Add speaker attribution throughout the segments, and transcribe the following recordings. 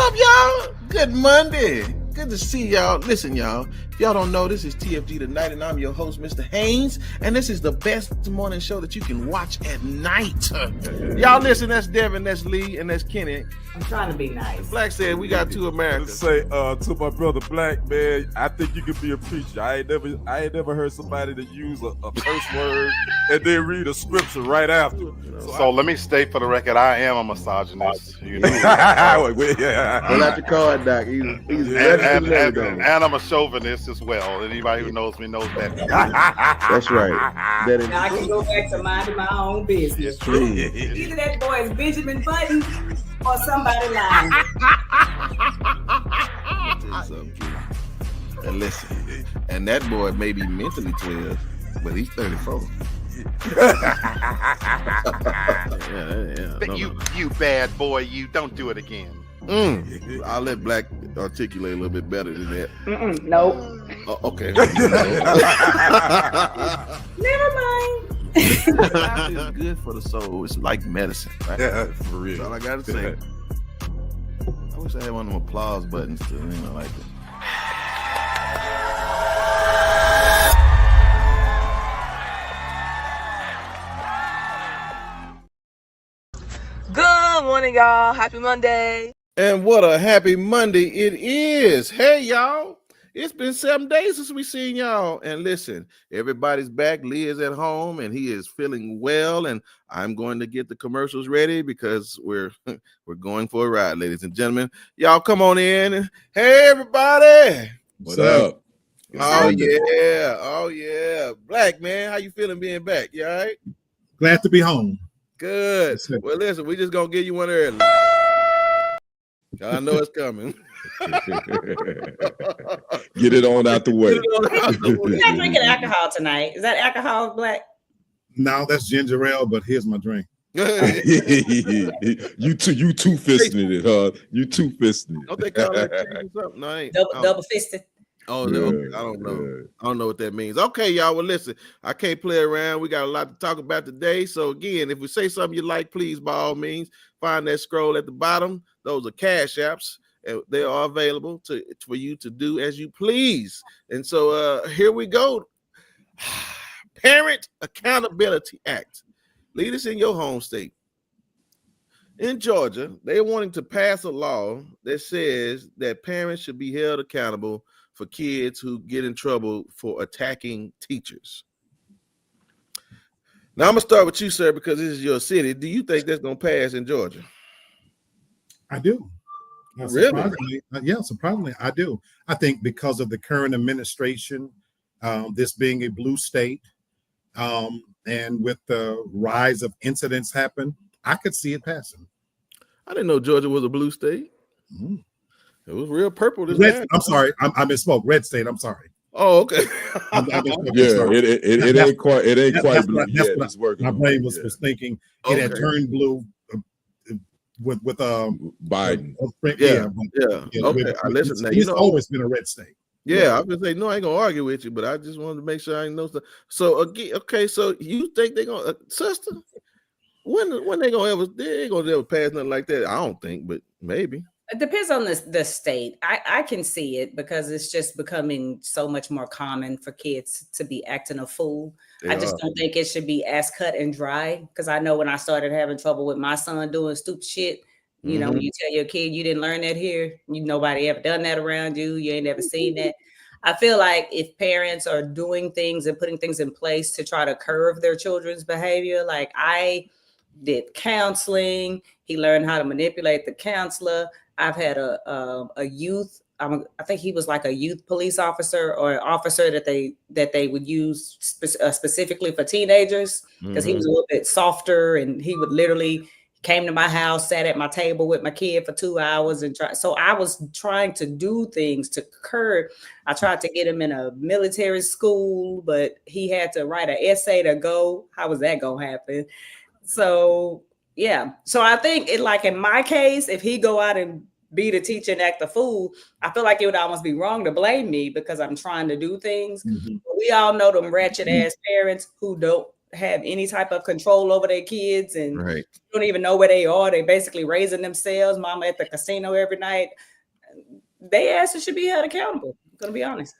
Speaker 1: up, y'all? Good Monday. Good to see y'all. Listen, y'all. If y'all don't know, this is TFG Tonight, and I'm your host, Mr. Haynes. And this is the best morning show that you can watch at night. Y'all listen, that's Devin, that's Lee, and that's Kenny.
Speaker 2: I'm trying to be nice.
Speaker 1: Black said we got two Americans.
Speaker 3: Say to my brother Black, man, I think you could be a preacher. I ain't never heard somebody to use a curse word and then read a scripture right after.
Speaker 4: So let me state for the record, I am a misogynist. You know,
Speaker 3: yeah.
Speaker 5: Pull out your card, Doc. He's
Speaker 4: and I'm a chauvinist as well. Anybody who knows me knows that.
Speaker 5: That's right.
Speaker 2: Now I can go back to minding my own business. Either that boy is Benjamin Button or somebody lying.
Speaker 1: And listen, and that boy may be mentally 12, but he's 34.
Speaker 4: But you bad boy, you don't do it again.
Speaker 1: I'll let Black articulate a little bit better than that.
Speaker 2: Nope.
Speaker 1: Okay.
Speaker 2: Never mind.
Speaker 1: It's good for the soul. It's like medicine, right?
Speaker 3: Yeah, for real.
Speaker 1: That's all I gotta say. I wish I had one of them applause buttons to, like that.
Speaker 6: Good morning, y'all. Happy Monday.
Speaker 1: And what a happy Monday it is. Hey, y'all. It's been 7 days since we seen y'all. And listen, everybody's back. Lee is at home and he is feeling well. And I'm going to get the commercials ready because we're going for a ride, ladies and gentlemen. Y'all come on in. Hey, everybody.
Speaker 5: What's up?
Speaker 1: Oh, yeah. Oh, yeah. Black, man, how you feeling being back? You all right?
Speaker 7: Glad to be home.
Speaker 1: Good. Well, listen, we just going to give you one early. I know it's coming.
Speaker 5: Get it on out the way.
Speaker 2: You're not drinking alcohol tonight. Is that alcohol, Black?
Speaker 7: No, that's ginger ale, but here's my drink.
Speaker 5: You two-fisting it, huh? You two-fisting it.
Speaker 1: Don't they call that something? No, I ain't.
Speaker 2: Double fisted.
Speaker 1: Oh, yeah, okay. I don't know. Yeah. I don't know what that means. Okay, y'all. Well, listen, I can't play around. We got a lot to talk about today. So again, if we say something you like, please, by all means, find that scroll at the bottom. Those are cash apps. And they are available for you to do as you please. And so here we go. Parent Accountability Act. Lead us in your home state. In Georgia, they're wanting to pass a law that says that parents should be held accountable for kids who get in trouble for attacking teachers. Now, I'm going to start with you, sir, because this is your city. Do you think that's going to pass in Georgia?
Speaker 7: I do.
Speaker 1: Really?
Speaker 7: Surprisingly, I do. I think because of the current administration, this being a blue state, and with the rise of incidents happen, I could see it passing.
Speaker 1: I didn't know Georgia was a blue state.
Speaker 7: Mm.
Speaker 1: It was real purple.
Speaker 7: I'm sorry. I misspoke. Red state. I'm sorry.
Speaker 1: Oh, okay.
Speaker 5: It ain't quite blue yet. It's working.
Speaker 7: My brain was thinking it had turned blue with
Speaker 5: Biden.
Speaker 1: Okay. Listen, now,
Speaker 7: it's always been a red state.
Speaker 1: Yeah, I was gonna say no. I ain't gonna argue with you, but I just wanted to make sure I know stuff. So again, okay. So you think they're gonna, sister? When they ain't gonna ever pass nothing like that? I don't think, but maybe.
Speaker 2: It depends on the state. I can see it because it's just becoming so much more common for kids to be acting a fool. I just don't think it should be as cut and dry, because I know when I started having trouble with my son doing stupid shit, you know, when you tell your kid you didn't learn that here, nobody ever done that around you, you ain't never seen that. I feel like if parents are doing things and putting things in place to try to curb their children's behavior, like I did counseling, he learned how to manipulate the counselor. I've had a youth, I think he was like a youth police officer or an officer that they would use specifically for teenagers, because he was a little bit softer, and he would literally came to my house, sat at my table with my kid for 2 hours and try. So I was trying to do things to curb. I tried to get him in a military school, but he had to write an essay to go. How was that gonna happen? So yeah. So I think in my case, if he go out and be the teacher and act a fool, I feel like it would almost be wrong to blame me because I'm trying to do things. Mm-hmm. But we all know them ratchet ass parents who don't have any type of control over their kids and
Speaker 1: Right.
Speaker 2: don't even know where they are. They basically raising themselves. Mama at the casino every night. They asses should be held accountable. I'm gonna be honest.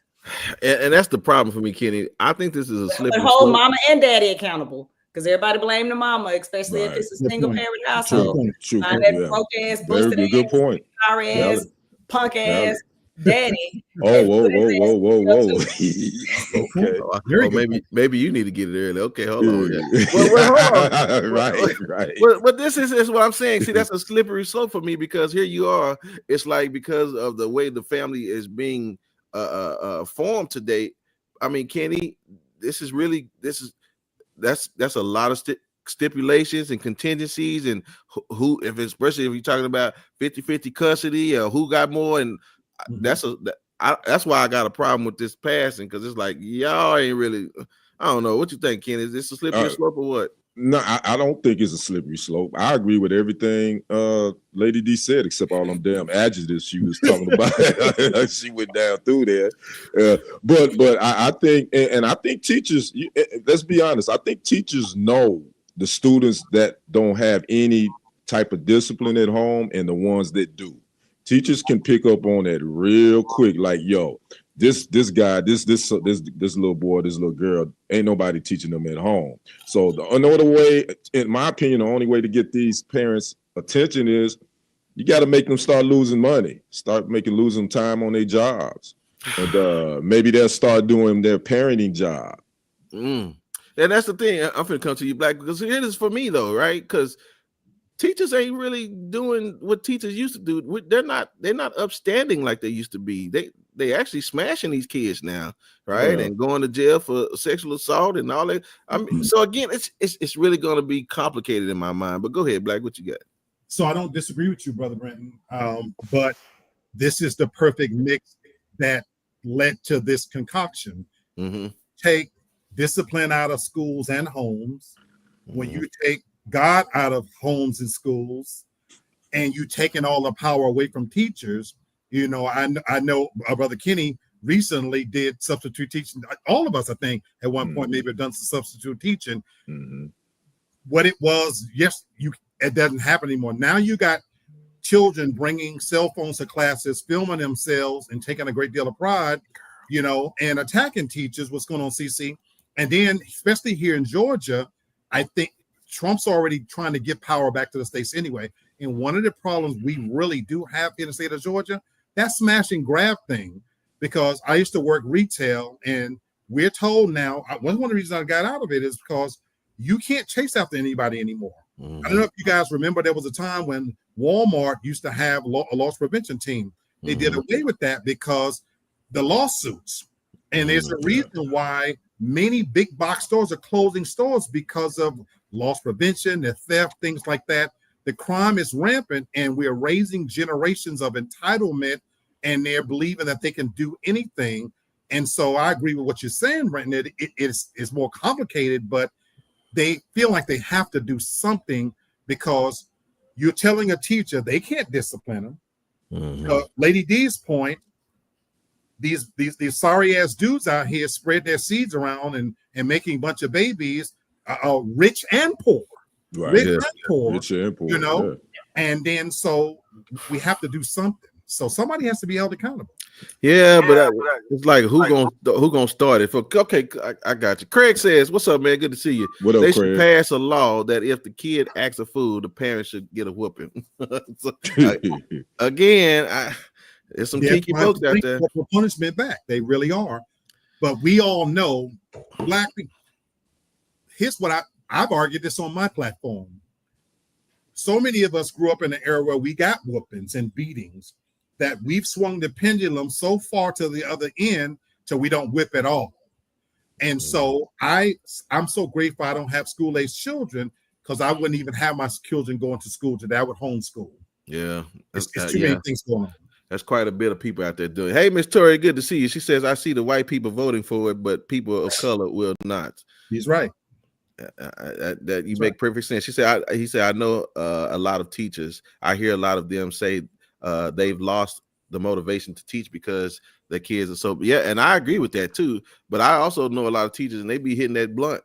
Speaker 1: And that's the problem for me, Kenny. I think this is a
Speaker 2: But
Speaker 1: slippery
Speaker 2: hold
Speaker 1: slope.
Speaker 2: mama and daddy accountable. Because everybody blame the mama, especially if
Speaker 5: Right.
Speaker 2: it's a
Speaker 7: Good
Speaker 2: single
Speaker 7: point.
Speaker 2: parent
Speaker 5: True,
Speaker 2: household.
Speaker 5: true.
Speaker 2: Find that
Speaker 5: Yeah.
Speaker 2: broke ass,
Speaker 5: Very
Speaker 2: busted
Speaker 5: good, good
Speaker 2: ass,
Speaker 5: point.
Speaker 2: sorry ass,
Speaker 5: Valid.
Speaker 2: punk
Speaker 5: Valid.
Speaker 2: ass daddy.
Speaker 5: Oh, whoa, whoa, whoa, whoa, whoa. Okay.
Speaker 7: Very
Speaker 1: Oh,
Speaker 7: good.
Speaker 1: maybe you need to get it early. Okay, hold on. Yeah.
Speaker 5: Yeah.
Speaker 1: Hold on.
Speaker 5: Right.
Speaker 1: But this is what I'm saying. See, that's a slippery slope for me because here you are. It's like because of the way the family is being formed today. I mean, Kenny, that's a lot of stipulations and contingencies and who, especially if you're talking about 50-50 custody or who got more, and that's why I got a problem with this passing, because it's like y'all ain't really. I don't know what you think, Kenny. Is this a slippery slope or what?
Speaker 5: No, I don't think it's a slippery slope. I agree with everything Lady D said, except all them damn adjectives she was talking about. She went down through there. But I think, and I think teachers, let's be honest, I think teachers know the students that don't have any type of discipline at home and the ones that do. Teachers can pick up on that real quick, like, yo, this guy, this little boy, this little girl, ain't nobody teaching them at home. So the only way, in my opinion, the only way to get these parents' attention is you got to make them start losing money, losing time on their jobs, and maybe they'll start doing their parenting job.
Speaker 1: And that's the thing. I'm finna come to you, Black, because here it is for me though, right? Because teachers ain't really doing what teachers used to do. They're not upstanding like they used to be. They actually smashing these kids now, right?
Speaker 5: Yeah.
Speaker 1: And going to jail for sexual assault and all that. I mean, so again, it's really going to be complicated in my mind. But go ahead, Black, what you got?
Speaker 7: So I don't disagree with you, Brother Brenton. But this is the perfect mix that led to this concoction.
Speaker 1: Mm-hmm.
Speaker 7: Take discipline out of schools and homes. When you take God out of homes and schools, and you taking all the power away from teachers, you know, I know Brother Kenny recently did substitute teaching. All of us, I think, at one point maybe have done some substitute teaching. What it was, yes, it doesn't happen anymore. Now you got children bringing cell phones to classes, filming themselves, and taking a great deal of pride, you know, and attacking teachers. What's going on, CC? And then, especially here in Georgia, I think Trump's already trying to get power back to the states anyway. And one of the problems we really do have in the state of Georgia, that smash and grab thing, because I used to work retail, and we're told now, one of the reasons I got out of it is because you can't chase after anybody anymore. I don't know if you guys remember, there was a time when Walmart used to have a loss prevention team. They did away with that because the lawsuits. And there's a reason why many big box stores are closing stores, because of loss prevention, the theft, things like that. The crime is rampant, and we're raising generations of entitlement, and they're believing that they can do anything. And so I agree with what you're saying, Brenton. It's more complicated, but they feel like they have to do something, because you're telling a teacher they can't discipline them. Lady D's point, these sorry ass dudes out here spread their seeds around and making a bunch of babies, rich and poor.
Speaker 5: Right.
Speaker 7: Rich and poor,
Speaker 5: you
Speaker 7: know, and then so we have to do something. So somebody has to be held accountable.
Speaker 1: Yeah, but it's like who gonna start it? Okay, I got you. Craig says, "What's up, man? Good to see you."
Speaker 5: What up,
Speaker 1: they
Speaker 5: Craig?
Speaker 1: should pass a law that if the kid acts a fool, the parents should get a whooping. So, again, there's some kinky folks out there.
Speaker 7: For punishment back, they really are. But we all know, Black people. Here's what I've argued this on my platform. So many of us grew up in an era where we got whoopings and beatings, that we've swung the pendulum so far to the other end till we don't whip at all. And so I'm so grateful I don't have school-age children, because I wouldn't even have my children going to school today. I would homeschool.
Speaker 1: Yeah.
Speaker 7: It's too many things going on.
Speaker 1: That's quite a bit of people out there doing. Hey, Miss Tori, good to see you. She says, I see the white people voting for it, but people of color will not.
Speaker 7: He's right.
Speaker 1: That you make perfect sense. He said, I know a lot of teachers. I hear a lot of them say they've lost the motivation to teach because the kids are so, and I agree with that too. But I also know a lot of teachers, and they be hitting that blunt.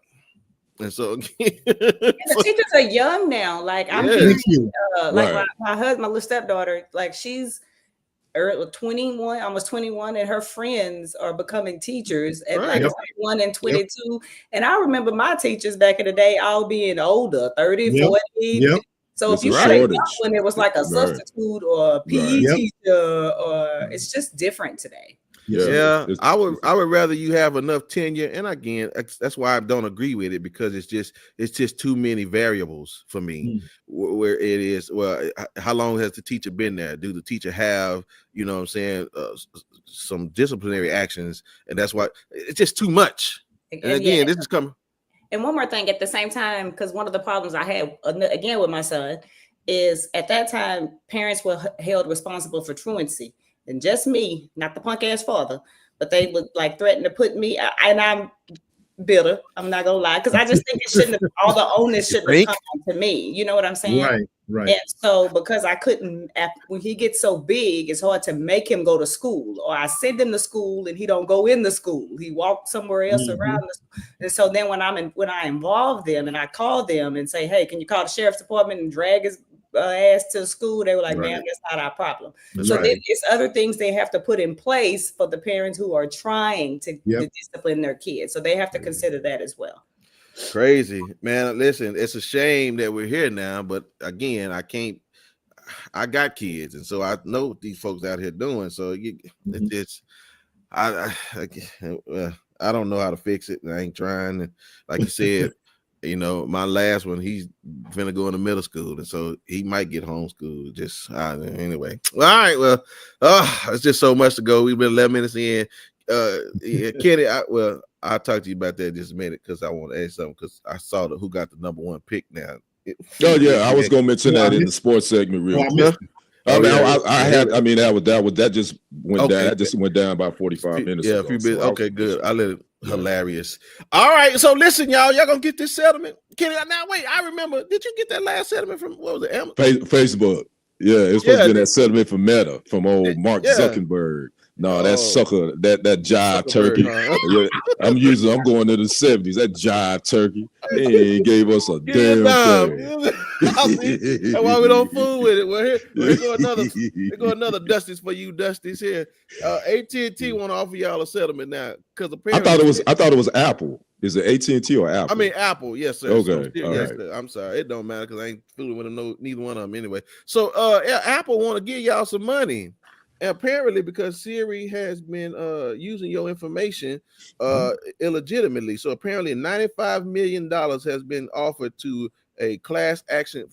Speaker 1: And so,
Speaker 2: And the teachers are young now. Like I'm
Speaker 1: Yeah.
Speaker 2: hearing,
Speaker 7: Thank you.
Speaker 2: like
Speaker 5: Right.
Speaker 2: my husband, my little stepdaughter, like she's early 21, almost 21, and her friends are becoming teachers at
Speaker 1: Right.
Speaker 2: like
Speaker 7: Yep.
Speaker 2: 21 and 22. And I remember my teachers back in the day all being older, 30,
Speaker 7: Yep.
Speaker 2: 40.
Speaker 7: Yep.
Speaker 2: So
Speaker 5: It's
Speaker 2: if you
Speaker 5: a
Speaker 2: say
Speaker 5: shortage.
Speaker 2: when it was like a
Speaker 5: Right.
Speaker 2: substitute or a PE
Speaker 5: Right.
Speaker 7: Yep.
Speaker 2: teacher, or it's just different today.
Speaker 1: Yeah,
Speaker 5: It's-
Speaker 1: I would rather you have enough tenure, and again, that's why I don't agree with it, because it's just too many variables for me. Where it is, well, how long has the teacher been there? Do the teacher have, you know what I'm saying, some disciplinary actions? And that's why it's just too much. And again,
Speaker 2: yeah.
Speaker 1: this is coming.
Speaker 2: And one more thing at the same time, because one of the problems I had again with my son is at that time, parents were held responsible for truancy. And just me, not the punk ass father, but they would like threaten to put me, and I'm bitter. I'm not gonna lie, because I just think it shouldn't have, all the onus shouldn't have come to me. You know what I'm saying?
Speaker 7: Right. Right.
Speaker 2: And so because I couldn't, when he gets so big, it's hard to make him go to school, or I send him to school and he don't go in the school. He walks somewhere else around. And so then when I involve them and I call them and say, hey, can you call the sheriff's department and drag his ass to school? They were like, man, that's not our problem. So then it's other things they have to put in place for the parents who are trying to discipline their kids. So they have to consider that as well.
Speaker 1: Crazy, man. Listen, it's a shame that we're here now, but again, I got kids, and so I know what these folks out here doing. So I don't know how to fix it. I ain't trying. And like you said, you know, my last one, he's finna go into middle school, and so he might get homeschooled. Just anyway. Well, all right. Well, it's just so much to go. We've been 11 minutes in. Kenny, I'll talk to you about that in just a minute, because I want to ask something, because I saw who got the number one pick now.
Speaker 5: I was gonna mention that in the sports segment real quick. That just went down. That just went down about 45 minutes.
Speaker 1: Yeah,
Speaker 5: ago,
Speaker 1: a few minutes.
Speaker 5: so
Speaker 1: Okay, good. I let it hilarious. All right, so listen, y'all gonna get this settlement. Kenny, now wait, I remember. Did you get that last settlement from what was it?
Speaker 5: Facebook. Yeah, it's supposed to be that settlement from Meta, from old Mark Zuckerberg. No, that sucker, that jive turkey. Huh? I'm going to the 70s. That jive turkey. He ain't gave us a damn thing.
Speaker 1: That's why we don't fool with it. Well, here go another Dusties for you, Dusties here. AT&T want to offer y'all a settlement now, because apparently
Speaker 5: I thought it was Apple. Is it AT&T or Apple?
Speaker 1: I mean Apple, yes, sir.
Speaker 5: Okay,
Speaker 1: yes, sir. I'm sorry, it don't matter, because I ain't fooling with them, neither one of them anyway. So Apple want to give y'all some money. And apparently, because Siri has been using your information illegitimately, so apparently $95 million has been offered to a class action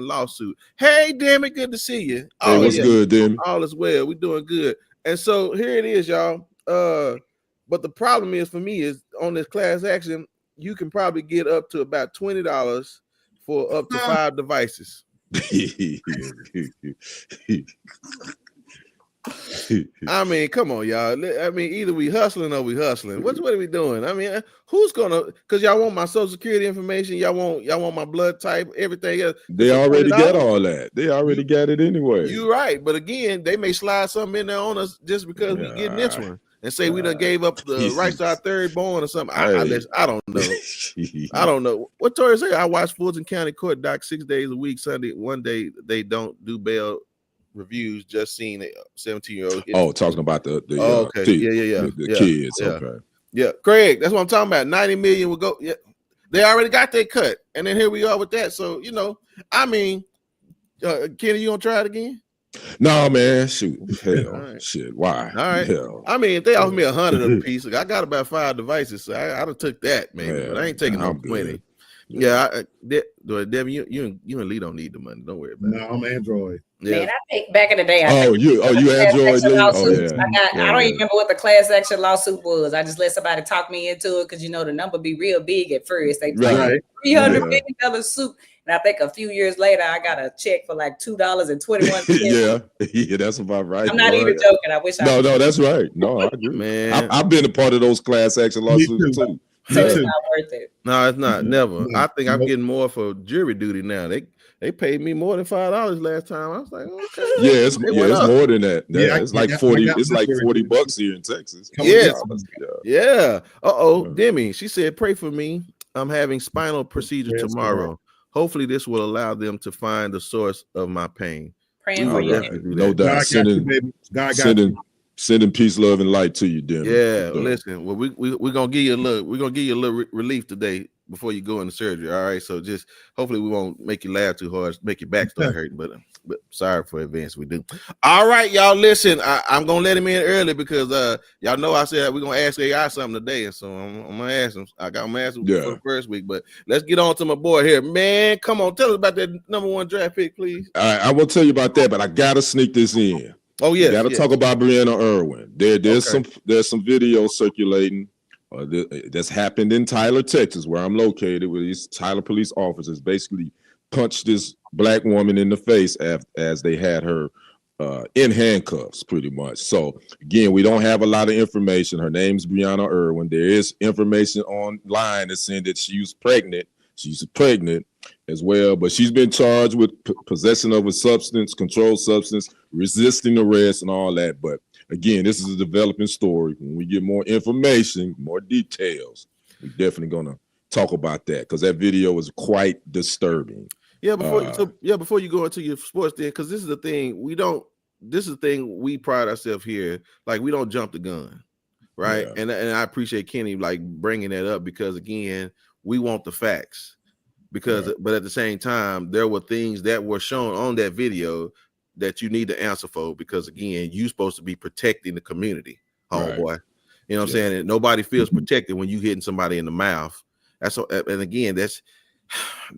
Speaker 1: lawsuit. Hey, Demi, good to see you.
Speaker 5: Hey, what's good, Demi?
Speaker 1: All is well. We're doing good. And so here it is, y'all. But the problem is, for me, is on this class action, you can probably get up to about $20 for up to 5 devices. I mean, come on, y'all. I mean, either we hustling or we hustling. What are we doing? I mean, who's gonna? Because y'all want my social security information. Y'all want my blood type, everything else.
Speaker 5: They already got all that. They already got it anyway.
Speaker 1: You're right, but again, they may slide something in there on us just because we getting this one, and say we done gave up the rights to our third born or something. I don't know. I don't know. What Tori say? I watch Fulton County Court doc 6 days a week. Sunday, one day they don't do bail reviews. Just seen a 17-year-old.
Speaker 5: Oh, talking about the
Speaker 1: okay.
Speaker 5: The kids. Okay.
Speaker 1: Yeah, Craig, that's what I'm talking about. 90 million will go. Yeah, they already got their cut, and then here we are with that. So I mean, Kenny, you gonna try it again?
Speaker 5: No, man. Shoot, hell, shit. Why?
Speaker 1: All right.
Speaker 5: Hell.
Speaker 1: I mean, if they offer me 100 a piece, I got about 5 devices, so I done took that, man. But I ain't taking no 20. Yeah, Debbie, you and Lee don't need the money. Don't worry about it.
Speaker 7: No, I'm Android.
Speaker 2: Yeah. Man, I think back in the day.
Speaker 5: You Android?
Speaker 2: I don't even remember what the class action lawsuit was. I just let somebody talk me into it, because the number be real big at first. They like $300 million suit, and I think a few years later I got a check for like $2.21.
Speaker 5: yeah, that's about right.
Speaker 2: I'm not even joking. I wish.
Speaker 5: No, that's right. No, I agree,
Speaker 1: man.
Speaker 5: I've been a part of those class action lawsuits too.
Speaker 2: So it's not worth it.
Speaker 1: No, it's not. Never. I think I'm getting more for jury duty now. They paid me more than $5 last time. I was like, okay.
Speaker 5: Yeah, it's more than that. It's like 40. It's like $40 here in Texas.
Speaker 1: Yeah. Demi, she said, pray for me. I'm having spinal procedure
Speaker 7: Yes,
Speaker 1: tomorrow. Hopefully, this will allow them to find the source of my pain.
Speaker 2: Praying
Speaker 1: We
Speaker 2: for
Speaker 1: will
Speaker 2: you.
Speaker 1: definitely do
Speaker 5: No
Speaker 1: that.
Speaker 5: doubt.
Speaker 7: God got you, baby. God got you.
Speaker 5: Sending peace, love, and light to you, Denver.
Speaker 1: Yeah, listen. Well, we're gonna give you a little. We're gonna give you a little relief today before you go into surgery. All right. So just hopefully we won't make you laugh too hard, make your back start hurting. But sorry for advance. We do. All right, y'all. Listen, I'm gonna let him in early because y'all know I said we're gonna ask AI something today, and so I'm gonna ask him. I'm gonna ask him for the first week. But let's get on to my boy here, man. Come on, tell us about that #1 draft pick, please.
Speaker 5: All right, I will tell you about that, but I gotta sneak this in.
Speaker 1: Oh yeah,
Speaker 5: got to talk about Brianna Irwin. There's some video circulating that's happened in Tyler, Texas, where I'm located, where these Tyler police officers basically punched this black woman in the face as they had her in handcuffs, pretty much. So again, we don't have a lot of information. Her name's Brianna Irwin. There is information online that's saying that she was pregnant. She's pregnant as well, but she's been charged with possession of a substance, controlled substance, resisting arrest, and all that. But again, this is a developing story. When we get more information, more details, we're definitely gonna talk about that because that video is quite disturbing.
Speaker 1: Yeah, before you go into your sports thing, because this is the thing this is the thing we pride ourselves here. Like, we don't jump the gun, right? Yeah. And I appreciate Kenny like bringing that up because again, we want the facts. But at the same time, there were things that were shown on that video that you need to answer for because again, you're supposed to be protecting the community, homeboy. You know what I'm saying? And nobody feels protected when you hitting somebody in the mouth. And again, this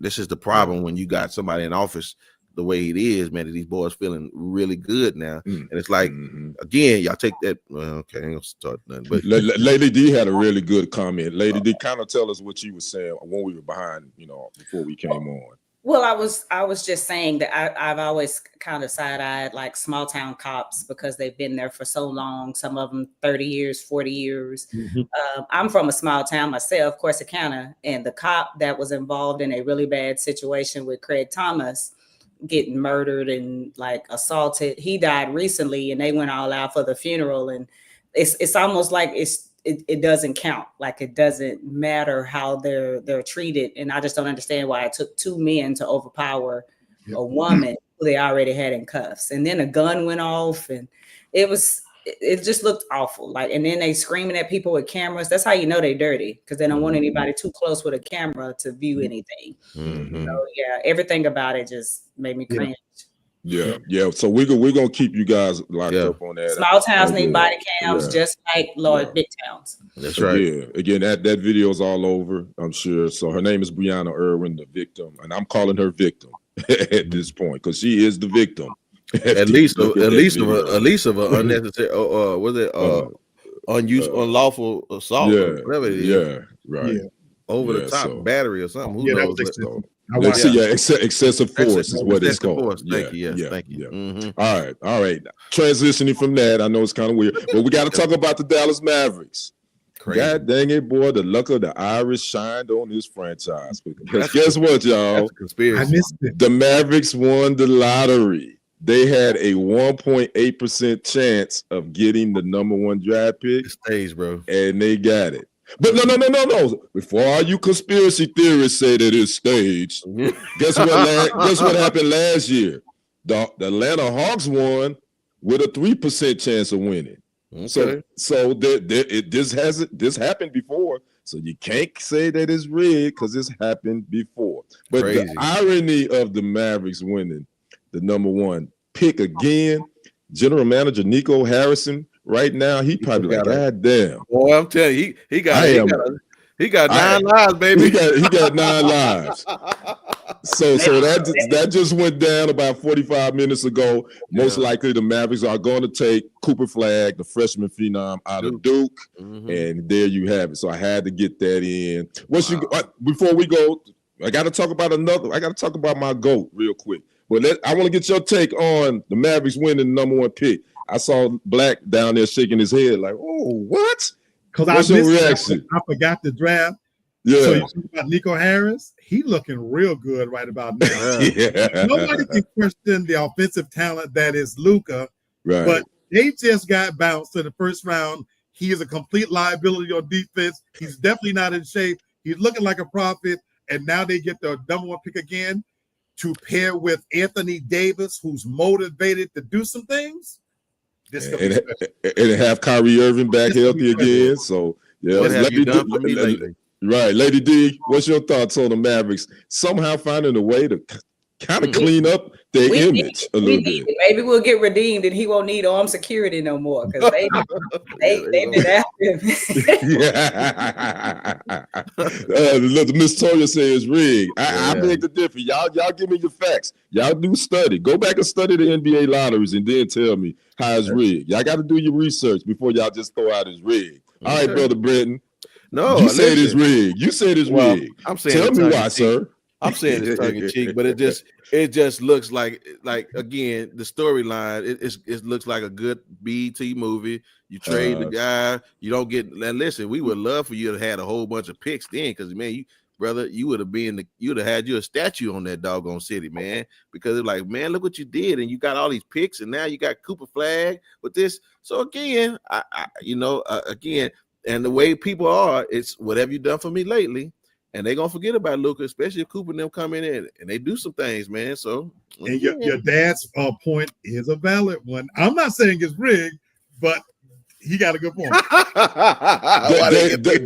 Speaker 1: is the problem when you got somebody in office the way it is, man, that these boys feeling really good now. And it's like, again, y'all take that. Well, okay, I ain't gonna start nothing. But
Speaker 5: Lady D had a really good comment. Lady D, kind of tell us what you were saying when we were behind, before we came on.
Speaker 2: Well, I was just saying that I've always kind of side-eyed like small town cops because they've been there for so long. Some of them 30 years, 40 years. I'm from a small town myself, Corsicana, and the cop that was involved in a really bad situation with Craig Thomas getting murdered and like assaulted. He died recently, and they went all out for the funeral. And it's almost like it doesn't count. Like it doesn't matter how they're treated. And I just don't understand why it took two men to overpower a woman who they already had in cuffs. And then a gun went off, and it just looked awful. Like, and then they screaming at people with cameras. That's how you know they're dirty, because they don't want anybody too close with a camera to view anything. So yeah, everything about it just made me cringe.
Speaker 5: Yeah. So we're gonna keep you guys locked up on that.
Speaker 2: Small towns need body cams, just like big towns.
Speaker 5: That's right. Yeah. Again, that video is all over, I'm sure. So her name is Brianna Irwin, the victim, and I'm calling her victim at this point because she is the victim.
Speaker 1: at least of an unnecessary unlawful assault, whatever it is. Over the top battery or something. Who knows?
Speaker 5: Excessive force is what it's called.
Speaker 1: Thank you.
Speaker 5: All right. Transitioning from that, I know it's kind of weird, but we got to talk about the Dallas Mavericks. Crazy. God dang it, boy! The luck of the Irish shined on this franchise. Because guess what, y'all?
Speaker 1: That's a conspiracy.
Speaker 7: I missed it.
Speaker 5: The Mavericks won the lottery. They had a 1.8% chance of getting the #1 draft pick.
Speaker 1: Stage, bro.
Speaker 5: And they got it. But no. Before all you conspiracy theorists say that it's staged, guess what happened last year? The Atlanta Hawks won with a 3% chance of winning.
Speaker 1: Okay.
Speaker 5: So this happened before. So you can't say that it's rigged because this happened before. But
Speaker 1: Crazy.
Speaker 5: The irony of the Mavericks winning the #1 pick again, general manager Nico Harrison, right now he probably like, God damn.
Speaker 1: Boy, I'm telling you, he got 9 lives, baby.
Speaker 5: He got 9 lives. So that just went down about 45 minutes ago. Most likely the Mavericks are going to take Cooper Flagg, the freshman phenom out of Duke, and there you have it. So I had to get that in. Before we go, I got to talk about my GOAT real quick. But I want to get your take on the Mavericks winning the #1 pick. I saw Black down there shaking his head like, oh, what?
Speaker 7: Because I forgot the draft.
Speaker 5: Yeah.
Speaker 7: So you talk about Nico Harris, he looking real good right about now. Nobody can question the offensive talent that is Luka,
Speaker 5: right?
Speaker 7: But they just got bounced in the first round. He is a complete liability on defense. He's definitely not in shape. He's looking like a prophet, and now they get the number one pick again to pair with Anthony Davis, who's motivated to do some things. This could be special.
Speaker 5: And have Kyrie Irving back healthy again. So yeah,
Speaker 1: What have you done for me lately?
Speaker 5: Right, Lady D, what's your thoughts on the Mavericks somehow finding a way to kind of clean up their image a little bit?
Speaker 2: Maybe we'll get redeemed and he won't need armed security no more because they've been after him.
Speaker 5: Look, Miss Toya says rigged. I beg to differ. Y'all give me your facts. Y'all do study. Go back and study the NBA lotteries and then tell me how it's rigged. Y'all got to do your research before y'all just throw out it's rigged. All right, Brother Brenton.
Speaker 1: No,
Speaker 5: you said it's rigged. You said it's rigged.
Speaker 1: I'm saying
Speaker 5: tell me why, sir.
Speaker 1: I'm saying it's tongue in cheek, but it just looks like again the storyline. It looks like a good BET movie. You trade the guy, you don't get. And listen, we would love for you to have had a whole bunch of picks then, because man, you would have had you a statue on that doggone city, man. Because it's like, man, look what you did, and you got all these picks, and now you got Cooper Flag with this. So again, again, and the way people are, it's whatever you done for me lately. And they're gonna forget about Luka, especially if Cooper and them come in and they do some things, man. So
Speaker 7: and your dad's point is a valid one. I'm not saying it's rigged, but he got a good point.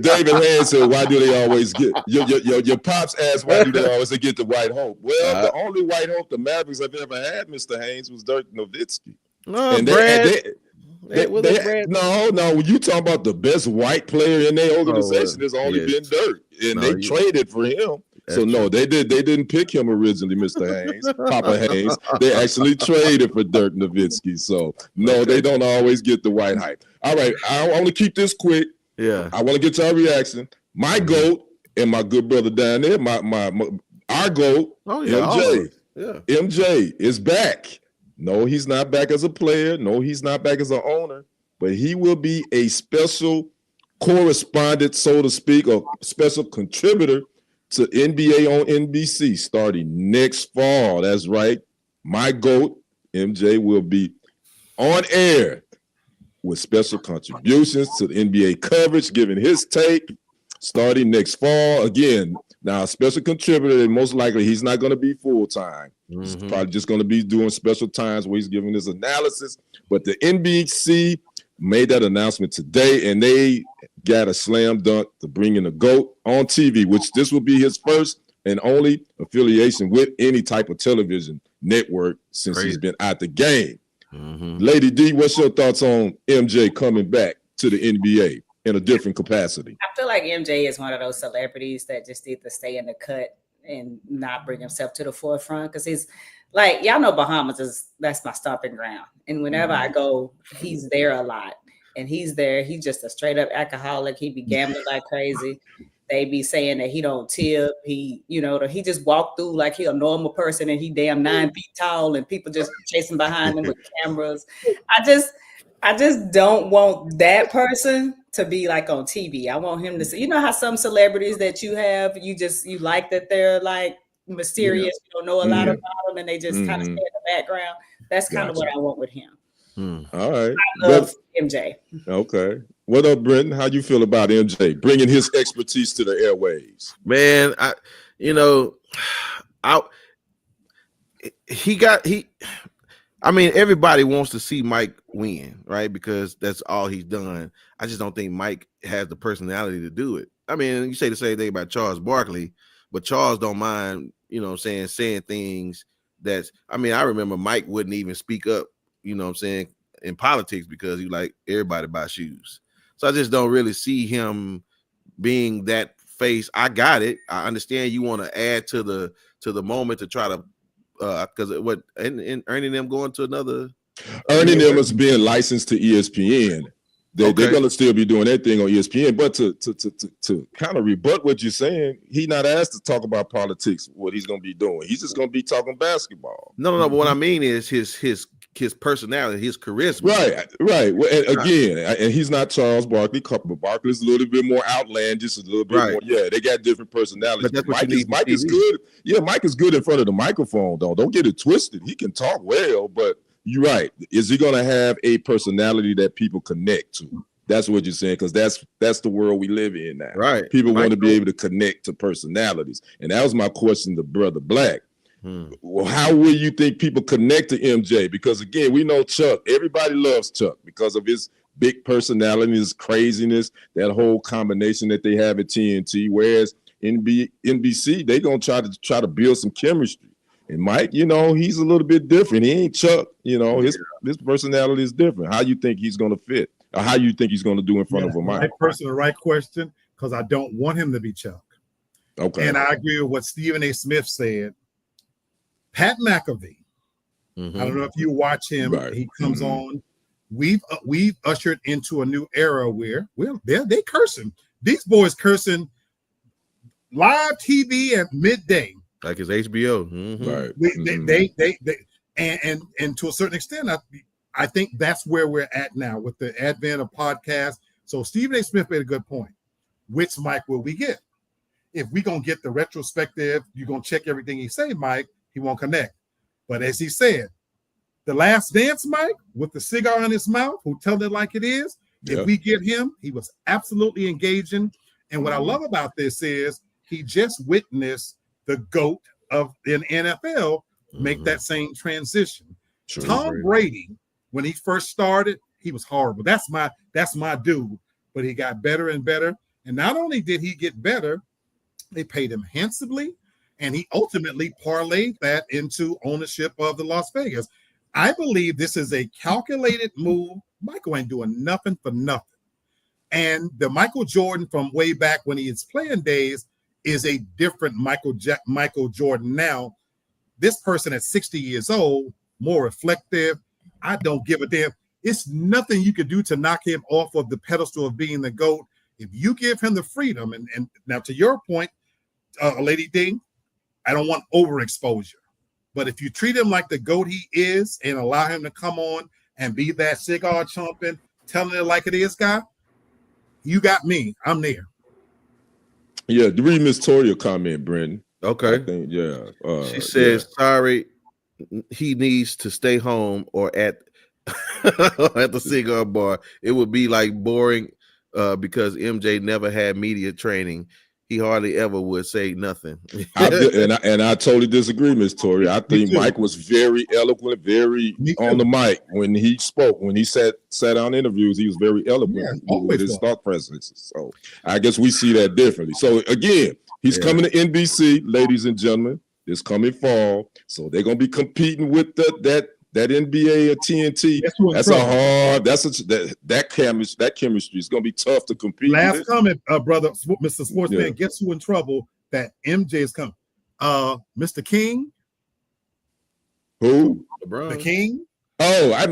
Speaker 5: David Hand said, "Why do they always get your pops asked why do they always get the white hope?" Well, the only white hope the Mavericks have ever had, Mr. Haynes, was Dirk Nowitzki.
Speaker 1: No,
Speaker 5: no. When you talking about the best white player in their organization, it's only been Dirk, and they traded for him. So no, they didn't pick him originally, Mr. Haynes, Papa Haynes. They actually traded for Dirk Nowitzki. So no, they don't always get the white hype. All right, I want to keep this quick.
Speaker 1: Yeah,
Speaker 5: I want to get your reaction. My GOAT and my good brother down there, our GOAT, MJ.
Speaker 1: Yeah,
Speaker 5: MJ is back. No, he's not back as a player. No, he's not back as an owner, but he will be a special correspondent, so to speak, or special contributor to NBA on NBC starting next fall. That's right. My GOAT, MJ, will be on air with special contributions to the NBA coverage, giving his take starting next fall. Again, now a special contributor, and most likely he's not going to be full-time. He's probably just going to be doing special times where he's giving his analysis. But the NBC made that announcement today, and they got a slam dunk to bring in a GOAT on TV, which this will be his first and only affiliation with any type of television network since he's been out the game. Lady D, what's your thoughts on MJ coming back to the NBA in a different capacity?
Speaker 2: I feel like MJ is one of those celebrities that just need to stay in the cut and not bring himself to the forefront, because he's like, y'all know Bahamas that's my stomping ground, and whenever I go, he's there a lot, and he's just a straight up alcoholic. He be gambling like crazy. They be saying that he don't tip. He just walk through like he a normal person, and he damn 9 feet tall, and people just chasing behind him with cameras. I just don't want that person to be like on TV. I want him to say, you know how some celebrities that you have, you like that they're like mysterious, you don't know a lot about them, and they just kind of stay in the background. That's kind of what I want with him.
Speaker 5: All right.
Speaker 2: I love MJ.
Speaker 5: Okay. What up, Brenton? How you feel about MJ bringing his expertise to the airwaves?
Speaker 1: Man, I mean, everybody wants to see Mike win, right? Because that's all he's done. I just don't think Mike has the personality to do it. I mean, you say the same thing about Charles Barkley, but Charles don't mind, saying things that's, I mean, I remember Mike wouldn't even speak up, in politics because he like everybody buy shoes. So I just don't really see him being that face. I got it. I understand you want to add to the moment to try to because and Ernie them going to another.
Speaker 5: Ernie them is being licensed to ESPN. They're going to still be doing their thing on ESPN, but to kind of rebut what you're saying, he's not asked to talk about politics. What he's going to be doing, he's just going to be talking basketball.
Speaker 1: No. But what I mean is his personality, his charisma.
Speaker 5: Right. Well, and again, and he's not Charles Barkley. Barkley's a little bit more outlandish, a little bit more. Yeah, they got different personalities. But Mike is good. Yeah, Mike is good in front of the microphone, though. Don't get it twisted. He can talk well, but you're right. Is he going to have a personality that people connect to? That's what you're saying, because that's the world we live in now.
Speaker 1: Right.
Speaker 5: People want to be able to connect to personalities. And that was my question to Brother Black. Well, how will you think people connect to MJ? Because again, we know Chuck. Everybody loves Chuck because of his big personality, his craziness, that whole combination that they have at TNT. Whereas NBC, they gonna try to build some chemistry. And Mike, he's a little bit different. He ain't Chuck. His personality is different. How you think he's gonna fit? Or how you think he's gonna do in front of a mic?
Speaker 7: Right person, the right question. Because I don't want him to be Chuck.
Speaker 5: Okay.
Speaker 7: And I agree with what Stephen A. Smith said. Pat McAfee. I don't know if you watch him. Right. He comes on. We've ushered into a new era where they cursing. These boys cursing live TV at midday.
Speaker 1: Like it's HBO.
Speaker 5: Right.
Speaker 7: And to a certain extent, I think that's where we're at now with the advent of podcasts. So Stephen A. Smith made a good point. Which mic will we get? If we're going to get the retrospective, you're going to check everything he say, Mike, he won't connect. But as he said, the Last Dance Mike with the cigar in his mouth, who tell it like it is, if we get him, he was absolutely engaging. And what I love about this is he just witnessed the GOAT of an NFL make that same transition.
Speaker 5: True.
Speaker 7: Tom Brady, when he first started, he was horrible. That's my dude. But he got better and better. And not only did he get better, they paid him handsomely, and he ultimately parlayed that into ownership of the Las Vegas. I believe this is a calculated move. Michael ain't doing nothing for nothing. And the Michael Jordan from way back when he is playing days is a different Michael Jordan now. This person at 60 years old, more reflective. I don't give a damn. It's nothing you could do to knock him off of the pedestal of being the GOAT. If you give him the freedom, and now to your point, Lady D, I don't want overexposure. But if you treat him like the GOAT he is and allow him to come on and be that cigar chomping, telling it like it is guy, you got me. I'm there.
Speaker 5: Yeah, read Miss Toria comment, Brendan.
Speaker 1: Okay. She says, sorry, he needs to stay home or at the cigar bar. It would be like boring because MJ never had media training. He hardly ever would say nothing.
Speaker 5: I totally disagree, Miss Toria. I think Mike was very eloquent, very on the mic when he spoke. When he sat on interviews, he was very eloquent with his thought processes. So I guess we see that differently. So again, he's coming to NBC, ladies and gentlemen, this coming fall. So they're gonna be competing with that NBA or TNT. That chemistry is gonna be tough to compete.
Speaker 7: Last comment, brother, Mr. Sportsman. Guess who in trouble? That MJ is coming. Mr. King.
Speaker 5: Who?
Speaker 7: The King.
Speaker 5: Oh, I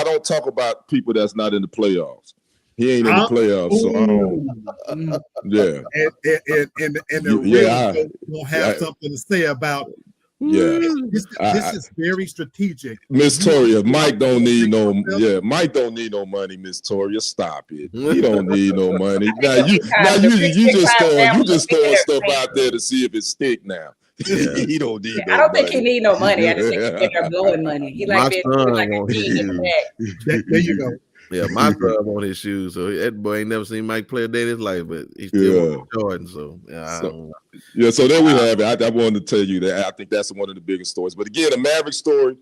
Speaker 5: don't talk about people that's not in the playoffs. He ain't in the playoffs, so I don't. Yeah.
Speaker 7: And the Rays don't have something to say about.
Speaker 5: Yeah,
Speaker 7: this is very strategic.
Speaker 5: Miss Toria, Mike don't need no. Yeah, Mike don't need no money. Miss Toria, stop it. He don't need no money. You just throwing stuff out there to see if it stick now. He don't need.
Speaker 2: I don't think he need no money. I just think they're blowing money. He like being like a king in the back.
Speaker 7: There you go.
Speaker 1: Yeah, my son on his shoes, so that boy ain't never seen Mike play a day in his life, but he's still Jordan. So
Speaker 5: so there we have it. I wanted to tell you that I think that's one of the biggest stories. But again, the Maverick story,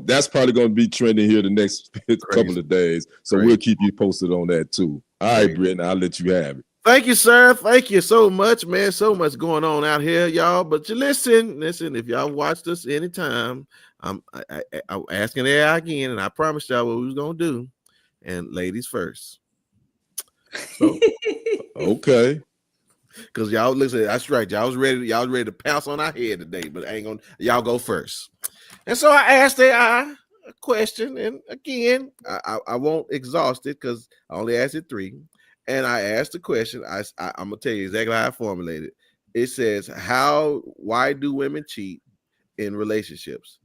Speaker 5: that's probably gonna be trending here the next couple of days. So we'll keep you posted on that too. All right, Brendan, I'll let you have it.
Speaker 1: Thank you, sir. Thank you so much, man. So much going on out here, y'all. But you listen. If y'all watched us anytime, I'm asking AI again, and I promised y'all what we was gonna do. And ladies first. So,
Speaker 5: okay.
Speaker 1: Because y'all listen, that's right. Y'all was ready to pounce on our head today, but I ain't gonna y'all go first. And so I asked AI a question, and again, I won't exhaust it because I only asked it 3. And I asked the question. I'm gonna tell you exactly how I formulated it. It says, why do women cheat in relationships?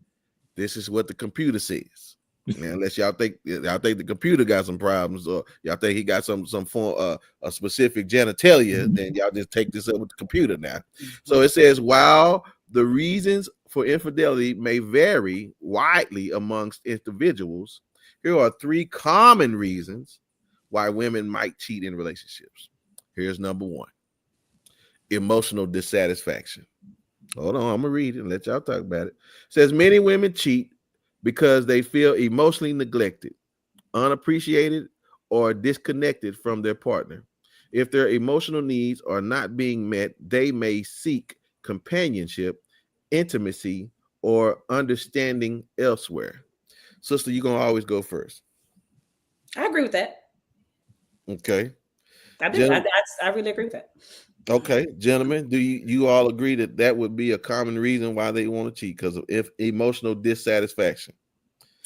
Speaker 1: This is what the computer says. Man, unless y'all think the computer got some problems, or y'all think he got some form a specific genitalia, then y'all just take this up with the computer now. So it says, while the reasons for infidelity may vary widely amongst individuals, Here are 3 common reasons why women might cheat in relationships. Here's number 1. Emotional dissatisfaction. Hold on, I'm gonna read it and let y'all talk about it. It says many women cheat because they feel emotionally neglected, unappreciated, or disconnected from their partner. If their emotional needs are not being met, they may seek companionship, intimacy, or understanding elsewhere. Sister, you're gonna always go first.
Speaker 2: I agree with that.
Speaker 1: Okay.
Speaker 2: I do. I really agree with that.
Speaker 1: Okay, gentlemen, do you all agree that that would be a common reason why they want to cheat? Because of emotional dissatisfaction.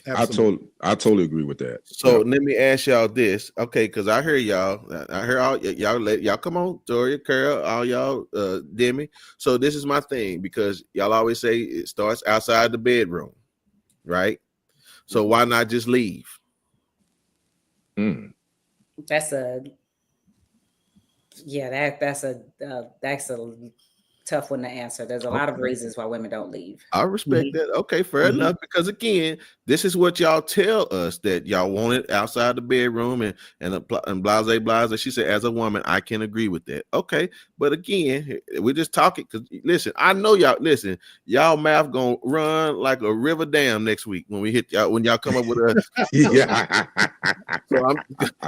Speaker 7: Absolutely.
Speaker 5: I totally agree with that.
Speaker 1: So let me ask y'all this, okay? Because I hear y'all. I hear all y'all. Come on, Toria, Carol, all y'all, Demi. So this is my thing, because y'all always say it starts outside the bedroom, right? So why not just leave?
Speaker 2: That's a tough one to answer. There's a lot of reasons why women don't leave.
Speaker 1: I respect that. Okay, fair enough. Because again, this is what y'all tell us, that y'all want it outside the bedroom and blase. She said, as a woman, I can agree with that. Okay, but again, we're just talking. Because listen, I know y'all. Listen, y'all mouth gonna run like a river dam next week when we hit y'all. When y'all come up with a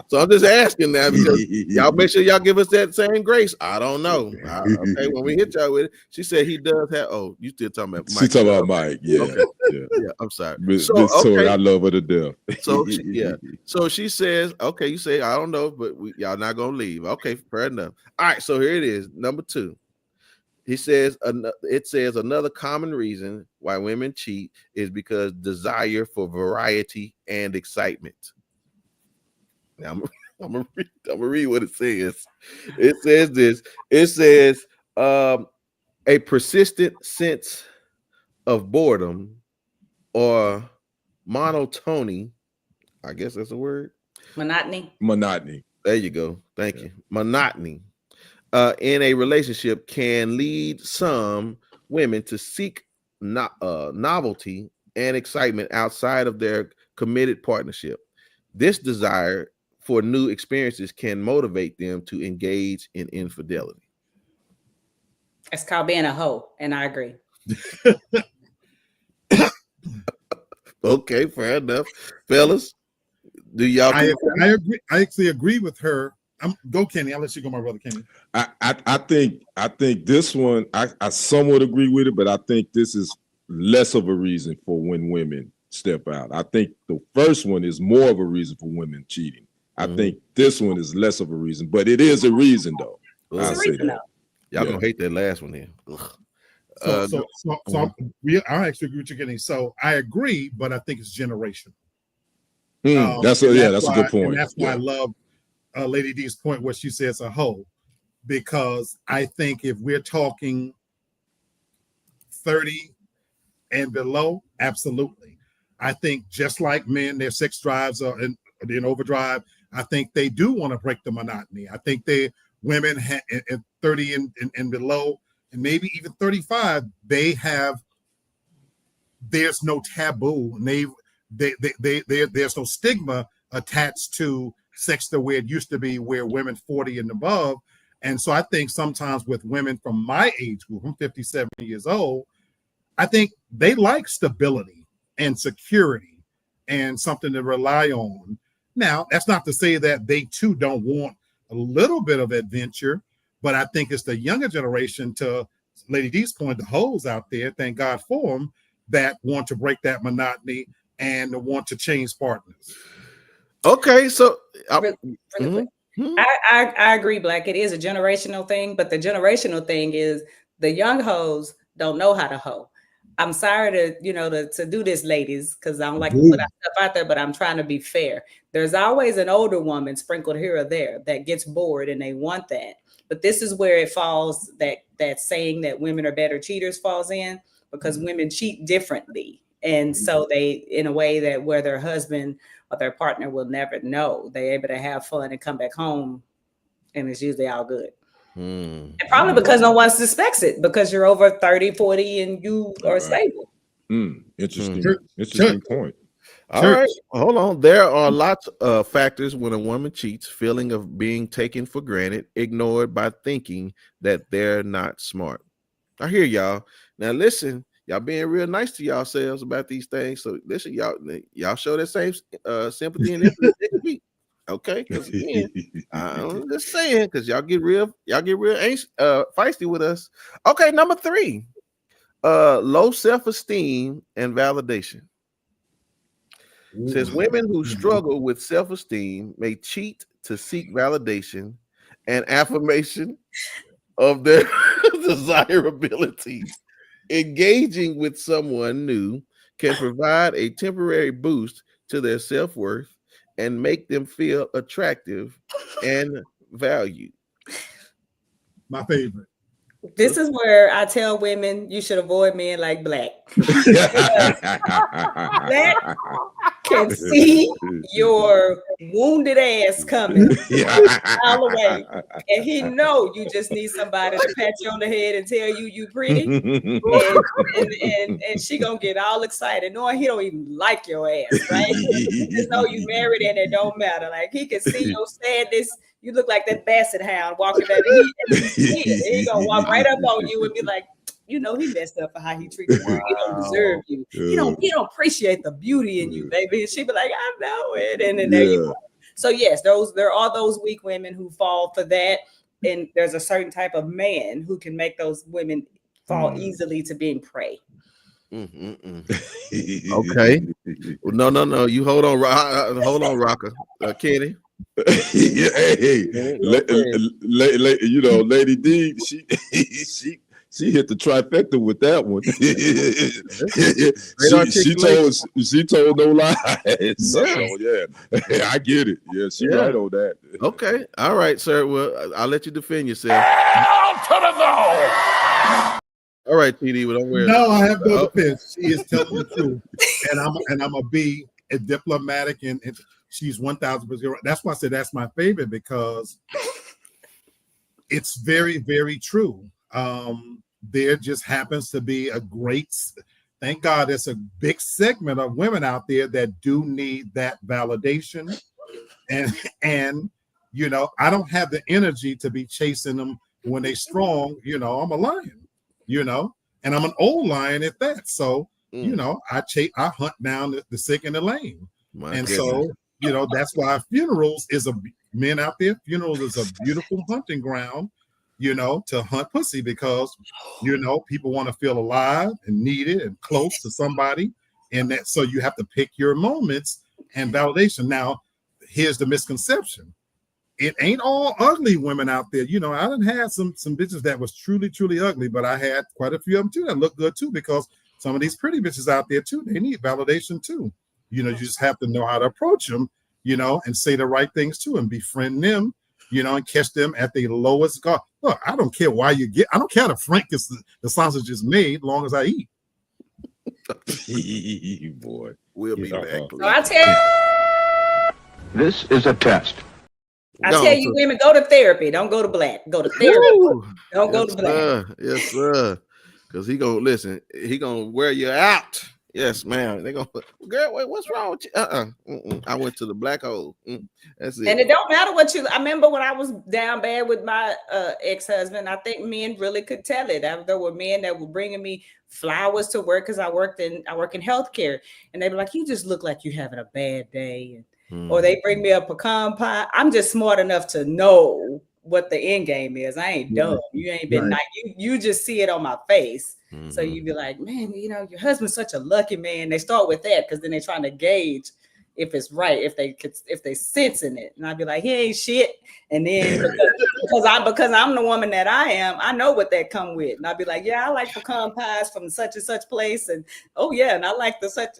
Speaker 1: So I'm just asking that, because y'all make sure y'all give us that same grace. I don't know. Okay, when we hit y'all with it, she said he does have. Oh, you still talking about Mike?
Speaker 5: She talking about Mike. Yeah,
Speaker 1: okay.
Speaker 5: yeah.
Speaker 1: I'm sorry.
Speaker 5: So, I love her to death.
Speaker 1: So so she says, okay, you say I don't know, but y'all not gonna leave. Okay, fair enough. All right, so here it is, number 2. It says another common reason why women cheat is because desire for variety and excitement. Now I'm gonna read what it says. It says this. It says a persistent sense of boredom or monotony. I guess that's a word.
Speaker 2: Monotony.
Speaker 1: There you go. Thank you. Monotony in a relationship can lead some women to seek novelty and excitement outside of their committed partnership. This desire for new experiences can motivate them to engage in infidelity.
Speaker 2: It's called being a hoe, and I agree.
Speaker 1: Okay, fair enough, fellas. Do y'all?
Speaker 7: I agree. I actually agree with her. Go, Kenny. I'll let you go, my brother Kenny.
Speaker 5: I think this one I somewhat agree with it, but I think this is less of a reason for when women step out. I think the first one is more of a reason for women cheating. I think this one is less of a reason, but it is a reason though. I say that.
Speaker 1: Y'all gonna hate that last one here.
Speaker 7: I actually agree with you, Kenny. So I agree, but I think it's generational.
Speaker 5: That's a good point.
Speaker 7: And that's why I love Lady D's point where she says a hoe, because I think if we're talking 30 and below, absolutely. I think just like men, their sex drives are in overdrive. I think they do want to break the monotony. I think women at 30 and below, and maybe even 35, there's no taboo. And there's no stigma attached to sex the way it used to be, where women 40 and above. And so I think sometimes with women from my age group, I'm 57 years old, I think they like stability and security and something to rely on. Now, that's not to say that they too don't want a little bit of adventure, but I think it's the younger generation, to Lady D's point, the hoes out there, thank God for them, that want to break that monotony and want to change partners.
Speaker 1: Okay, so
Speaker 2: really quick. I agree, Black. It is a generational thing, but the generational thing is the young hoes don't know how to hoe. I'm sorry to do this, ladies, because I don't like to put stuff out there, but I'm trying to be fair. There's always an older woman sprinkled here or there that gets bored and they want that. But this is where it falls, that saying that women are better cheaters falls in, because women cheat differently. And so they, in a way that where their husband or their partner will never know, they're able to have fun and come back home and it's usually all good. And probably because no one suspects it, because you're over 30, 40 and you are stable.
Speaker 5: Interesting point.
Speaker 1: All right, hold on. There are lots of factors when a woman cheats: feeling of being taken for granted, ignored by thinking that they're not smart. I hear y'all. Now listen, y'all being real nice to yourselves about these things. So listen, y'all show that same sympathy and empathy next week. Okay, because again, I'm just saying, because y'all get real feisty with us. Okay, number 3, low self-esteem and validation. Says women who struggle with self-esteem may cheat to seek validation and affirmation of their desirability. Engaging with someone new can provide a temporary boost to their self-worth and make them feel attractive and valued.
Speaker 7: My favorite.
Speaker 2: This is where I tell women you should avoid men like Black. Black can see your wounded ass coming all the way, and he know you just need somebody to pat you on the head and tell you pretty, and she gonna get all excited knowing he don't even like your ass, right? He just know you married and it don't matter. Like he can see your sadness. You look like that basset hound walking down the heat. He gonna walk right up on you and be like, you know, he messed up for how he treated you. He don't deserve you. He don't appreciate the beauty in you, baby. And she be like, I know it. And then there you go. So yes, there are those weak women who fall for that. And there's a certain type of man who can make those women fall easily to being prey.
Speaker 1: Okay. Well, no. You hold on, Rocker. Kenny.
Speaker 5: Hey, you know, Lady D, she hit the trifecta with that one. she told no lies. So yeah, I get it. Yeah, she right on that.
Speaker 1: Okay, all right, sir. Well, I'll let you defend yourself.
Speaker 4: Hell to the no!
Speaker 1: All right, TD, well, don't worry.
Speaker 7: No, I have no defense. She is telling the truth, and I'm gonna be a diplomatic and she's 1,000% right. That's why I said that's my favorite, because it's very, very true. There just happens to be thank God, there's a big segment of women out there that do need that validation. And you know, I don't have the energy to be chasing them when they're strong. You know, I'm a lion, you know, and I'm an old lion at that. So, you know, I hunt down the sick and the lame. So, you know, that's why funerals is men out there. Funerals is a beautiful hunting ground, you know, to hunt pussy, because, you know, people want to feel alive and needed and close to somebody. And that, so you have to pick your moments and validation. Now, here's the misconception. It ain't all ugly women out there. You know, I done had some bitches that was truly, truly ugly, but I had quite a few of them too that look good too, because some of these pretty bitches out there too, they need validation too. You know, you just have to know how to approach them, you know, and say the right things to them, befriend them, you know, and catch them at the lowest guard. Look, I don't care why I don't care how frank the sausage is made, as long as I eat.
Speaker 5: Boy,
Speaker 1: we'll be back.
Speaker 2: So I tell you,
Speaker 8: this is a test.
Speaker 2: I tell you, women, go to therapy. Don't go to Black. Go to therapy. Don't go to Black.
Speaker 1: Yes, sir. Because he gonna listen. He gonna wear you out. Yes, ma'am. They gonna put, girl, wait, what's wrong with you? I went to the black hole. That's it.
Speaker 2: And it don't matter what I remember when I was down bad with my ex-husband. I think men really could tell it. There were men that were bringing me flowers to work, because I work in healthcare, and they were like, "You just look like you're having a bad day," or they bring me a pecan pie. I'm just smart enough to know what the end game is. I ain't dumb. You ain't been nice. You just see it on my face. So you be like, man, you know, your husband's such a lucky man. They start with that, because then they're trying to gauge if it's right, if they sense in it. And I'd be like, he ain't shit. And then because I'm the woman that I am, I know what that come with. And I'd be like, yeah, I like pecan pies from such and such place. And oh yeah, and I like the such.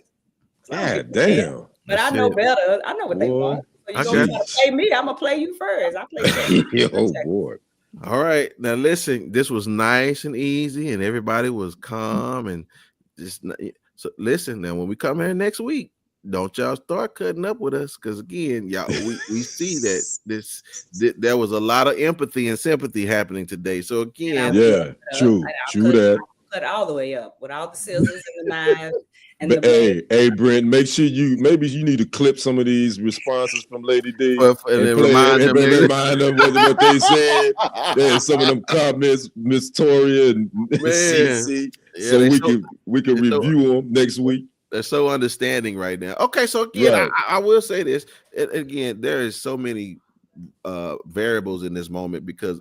Speaker 5: God damn.
Speaker 2: But I know better. I know what they want. So you gonna try to play me? I'm gonna play you first. I play you.
Speaker 5: Oh boy.
Speaker 1: All right, now listen. This was nice and easy, and everybody was calm and just. So listen, now when we come here next week, don't y'all start cutting up with us, because again, y'all, we see that there was a lot of empathy and sympathy happening today. So again,
Speaker 5: true that.
Speaker 2: Cut all the way up with all the scissors and the knives. And
Speaker 5: hey, Brent, make sure maybe you need to clip some of these responses from Lady D
Speaker 1: and then remind
Speaker 5: them what they said. There's some of them comments, Miss Toria and CC, so we can review them next week.
Speaker 1: They're so understanding right now. Okay, so again, right. I will say this again. There is so many variables in this moment because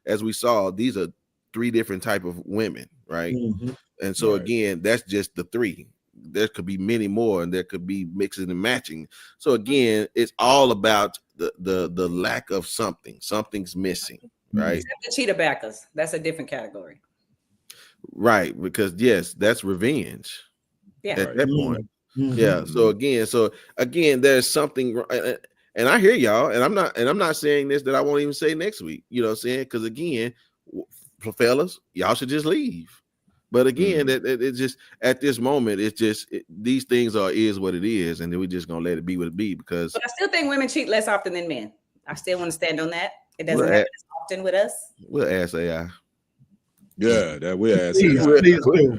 Speaker 1: as we saw, these are 3 different type of women, right? Mm-hmm. And so again, that's just the 3. There could be many more, and there could be mixing and matching. So again, it's all about the lack of something. Something's missing, right?
Speaker 2: Except the cheetah backers. That's a different category,
Speaker 1: right? Because yes, that's revenge.
Speaker 2: Yeah.
Speaker 1: At that point, yeah. So again, there's something, and I hear y'all, and I'm not saying this that I won't even say next week. You know what I'm saying? Because again, fellas, y'all should just leave. But again, it just at this moment, it's just these things is what it is, and then we're just gonna let it be what it be. Because,
Speaker 2: but I still think women cheat less often than men. I still want to stand on that. It doesn't happen as often with us.
Speaker 1: We'll ask AI.
Speaker 5: Yeah, that we'll ask AI.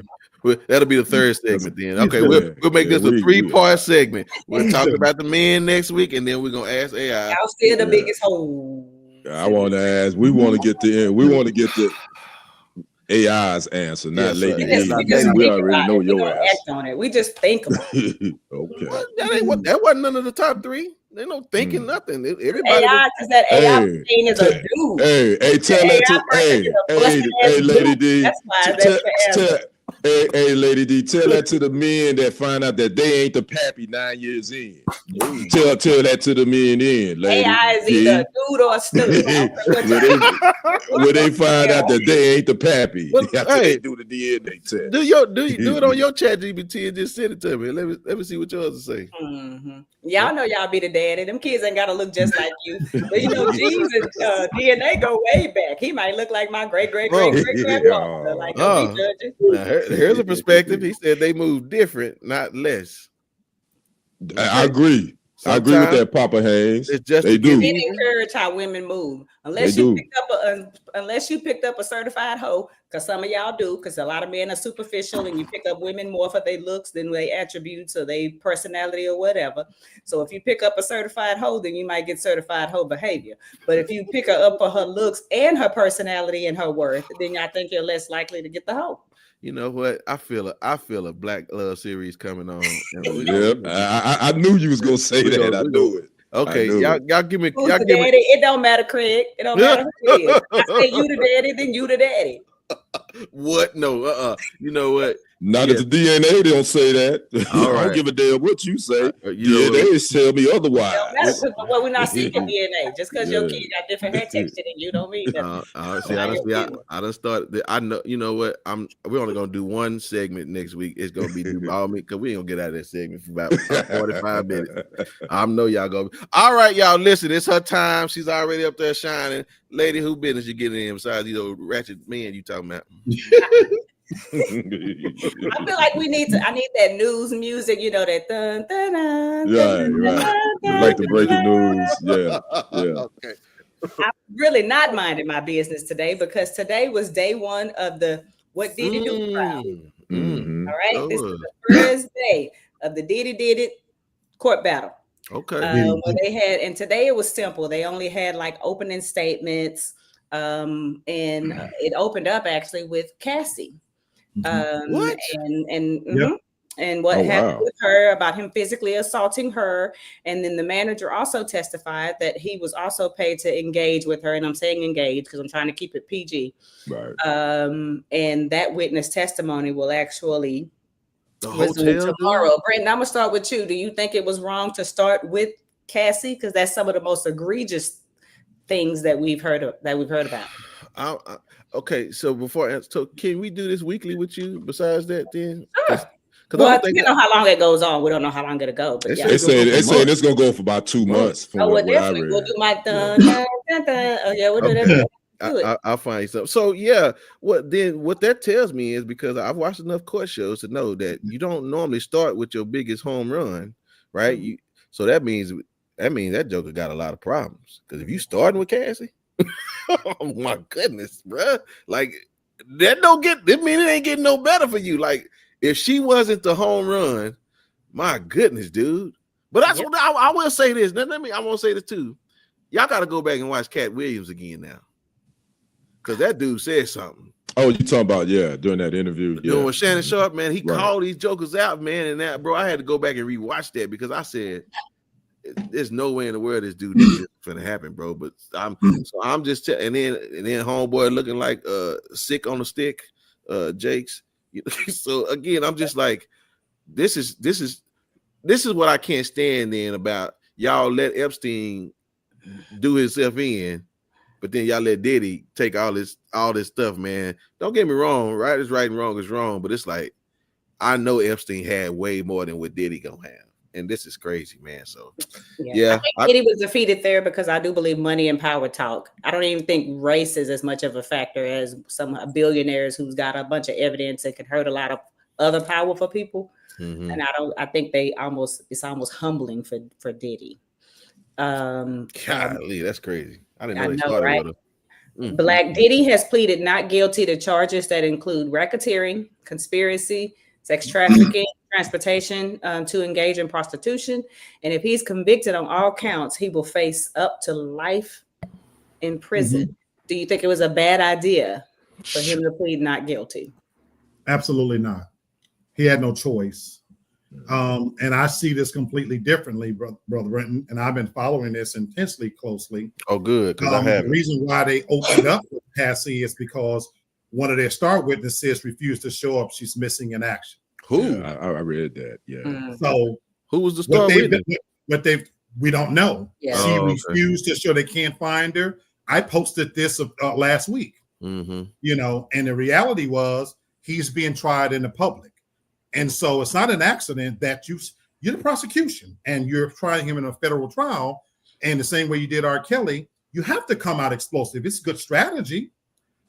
Speaker 1: That'll be the 3rd segment then. Okay, we'll make this a 3-part segment. We'll talk about the men next week, and then we're gonna ask AI.
Speaker 2: Y'all still the biggest hole.
Speaker 5: I want to ask. We want to get the end. We want to get the AI's answer, not Lady D. We already know your answer.
Speaker 2: Act on it. We just think about it.
Speaker 5: Okay.
Speaker 1: Well, that wasn't none of the top 3. They no thinking nothing. Everybody
Speaker 2: AI, because that AI thing is a dude.
Speaker 5: Hey, tell that to hey, Lady D.
Speaker 2: That's why that's the answer.
Speaker 5: Hey, Lady D, tell that to the men that find out that they ain't the pappy 9 years in. Tell that to the men in, Lady
Speaker 2: AI is either a dude or a stupid.
Speaker 5: when they find out that they ain't the pappy, they do the DNA test.
Speaker 1: Do it on your chat GPT and just send it to me. Let me see what yours say.
Speaker 2: Mm-hmm. Y'all know y'all be the daddy. Them kids ain't gotta look just like you. But you know, genes and DNA go way back. He might look like my great grandfather. Like don't be judging.
Speaker 1: Here's a perspective. He said they move different, not less.
Speaker 5: I agree. I agree with that, Papa Hayes.
Speaker 1: It's just
Speaker 5: they do.
Speaker 2: It encourage how women move. Unless you picked up a certified hoe, because some of y'all do, because a lot of men are superficial and you pick up women more for their looks than their attributes or their personality or whatever. So if you pick up a certified hoe, then you might get certified hoe behavior. But if you pick her up for her looks and her personality and her worth, then I think you're less likely to get the hoe.
Speaker 1: You know what? I feel a Black Love series coming on.
Speaker 5: I knew you was gonna say that. I knew it.
Speaker 1: Okay, y'all give me.
Speaker 2: Who's the daddy? It don't matter, Craig. It don't matter who it is. I say you the daddy, then you the daddy.
Speaker 1: What? No. You know what?
Speaker 5: Not if the DNA don't say that. I don't give a damn what you say. DNA tell me otherwise.
Speaker 2: Well, we're not seeking DNA. Just because your kid got different hair texture than you don't mean that.
Speaker 1: I done started. I know. You know what? We're only gonna do one segment next week. It's gonna be all me because we ain't gonna get out of that segment for about 45 minutes. I know y'all gonna. All right, y'all. Listen, it's her time. She's already up there shining. Lady, who business you getting in besides these old ratchet men you talking about?
Speaker 2: I feel like I need that news music, you know, that dun, dun, dun,
Speaker 5: right. Like the breaking news. Yeah.
Speaker 1: Okay.
Speaker 2: I'm really not minding my business today because today was day 1 of the What Did He Do crowd.
Speaker 5: Mm-hmm.
Speaker 2: All right. This is the first day of the Did It court battle.
Speaker 1: Okay.
Speaker 2: Where they had, and today it was simple. They only had like opening statements. And it opened up actually with Cassie.
Speaker 1: What?
Speaker 2: And what happened with her about him physically assaulting her. And then the manager also testified that he was also paid to engage with her. And I'm saying engage because I'm trying to keep it PG.
Speaker 5: Right.
Speaker 2: And that witness testimony will actually
Speaker 1: resume
Speaker 2: tomorrow. Brandon, I'm gonna start with you. Do you think it was wrong to start with Cassie? Because that's some of the most egregious things that we've heard about.
Speaker 1: Okay, so can we do this weekly with you? Besides that, then,
Speaker 2: sure. Well, you know how long it goes on. We don't know how long it'll go. But
Speaker 5: they say it's gonna go for about 2 months.
Speaker 2: We'll do my dun. Oh yeah, we'll do that.
Speaker 1: I'll find something. So yeah, what that tells me is because I've watched enough court shows to know that you don't normally start with your biggest home run, right? So that means that Joker got a lot of problems. Because if you starting with Cassie, oh my goodness, bro, like that mean it ain't getting no better for you. Like If she wasn't the home run, my goodness, dude. But that's what I will say this. Now, I want to say this too. Y'all got to go back and watch Cat Williams again now, because that dude said something.
Speaker 5: Oh, you talking about during that interview?
Speaker 1: Doing with Shannon Sharp, man, he called these jokers out, man, and that, bro, I had to go back and rewatch that because I said, "There's no way in the world this dude is gonna happen, bro." But I'm just and then homeboy looking like sick on the stick, Jakes. So again, I'm just like, this is what I can't stand then about y'all let Epstein do himself in, but then y'all let Diddy take all this stuff, man. Don't get me wrong, right is right and wrong is wrong, but it's like I know Epstein had way more than what Diddy gonna have, and this is crazy, man. So
Speaker 2: I think Diddy was defeated there because I do believe money and power talk. I don't even think race is as much of a factor as some billionaires who's got a bunch of evidence that can hurt a lot of other powerful people.
Speaker 1: Mm-hmm.
Speaker 2: And I think it's almost humbling for Diddy.
Speaker 1: Golly, that's crazy. I didn't know they
Speaker 2: know,
Speaker 1: started
Speaker 2: right?
Speaker 1: with him.
Speaker 2: Black Diddy has pleaded not guilty to charges that include racketeering, conspiracy, sex trafficking, transportation to engage in prostitution. And if he's convicted on all counts, he will face up to life in prison. Mm-hmm. Do you think it was a bad idea for him to plead not guilty?
Speaker 7: Absolutely not. He had no choice. And I see this completely differently, Brother Brenton, and I've been following this intensely closely.
Speaker 1: Oh, good. Because I have.
Speaker 7: The reason why they opened up with Cassie is because one of their star witnesses refused to show up. She's missing in action.
Speaker 5: Who? Yeah, I read that. Yeah.
Speaker 7: Mm-hmm. So
Speaker 1: who was the star witness?
Speaker 7: We don't know.
Speaker 2: Yeah.
Speaker 7: She refused to show. They can't find her. I posted this last week.
Speaker 1: Mm-hmm.
Speaker 7: And the reality was he's being tried in the public. And so it's not an accident that you're the prosecution and you're trying him in a federal trial. And the same way you did R. Kelly, you have to come out explosive. It's a good strategy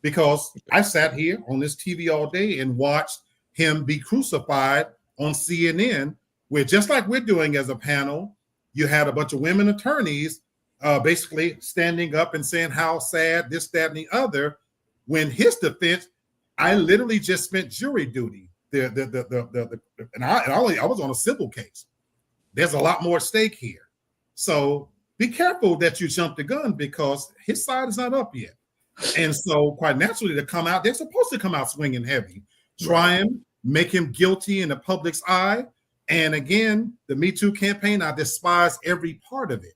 Speaker 7: because I sat here on this TV all day and watched him be crucified on CNN, where just like we're doing as a panel, you had a bunch of women attorneys basically standing up and saying how sad this, that, and the other. When his defense, I literally just spent jury duty. I was on a civil case. There's a lot more at stake here. So be careful that you jump the gun because his side is not up yet. And so quite naturally to come out, they're supposed to come out swinging heavy, try him, make him guilty in the public's eye. And again, the Me Too campaign, I despise every part of it.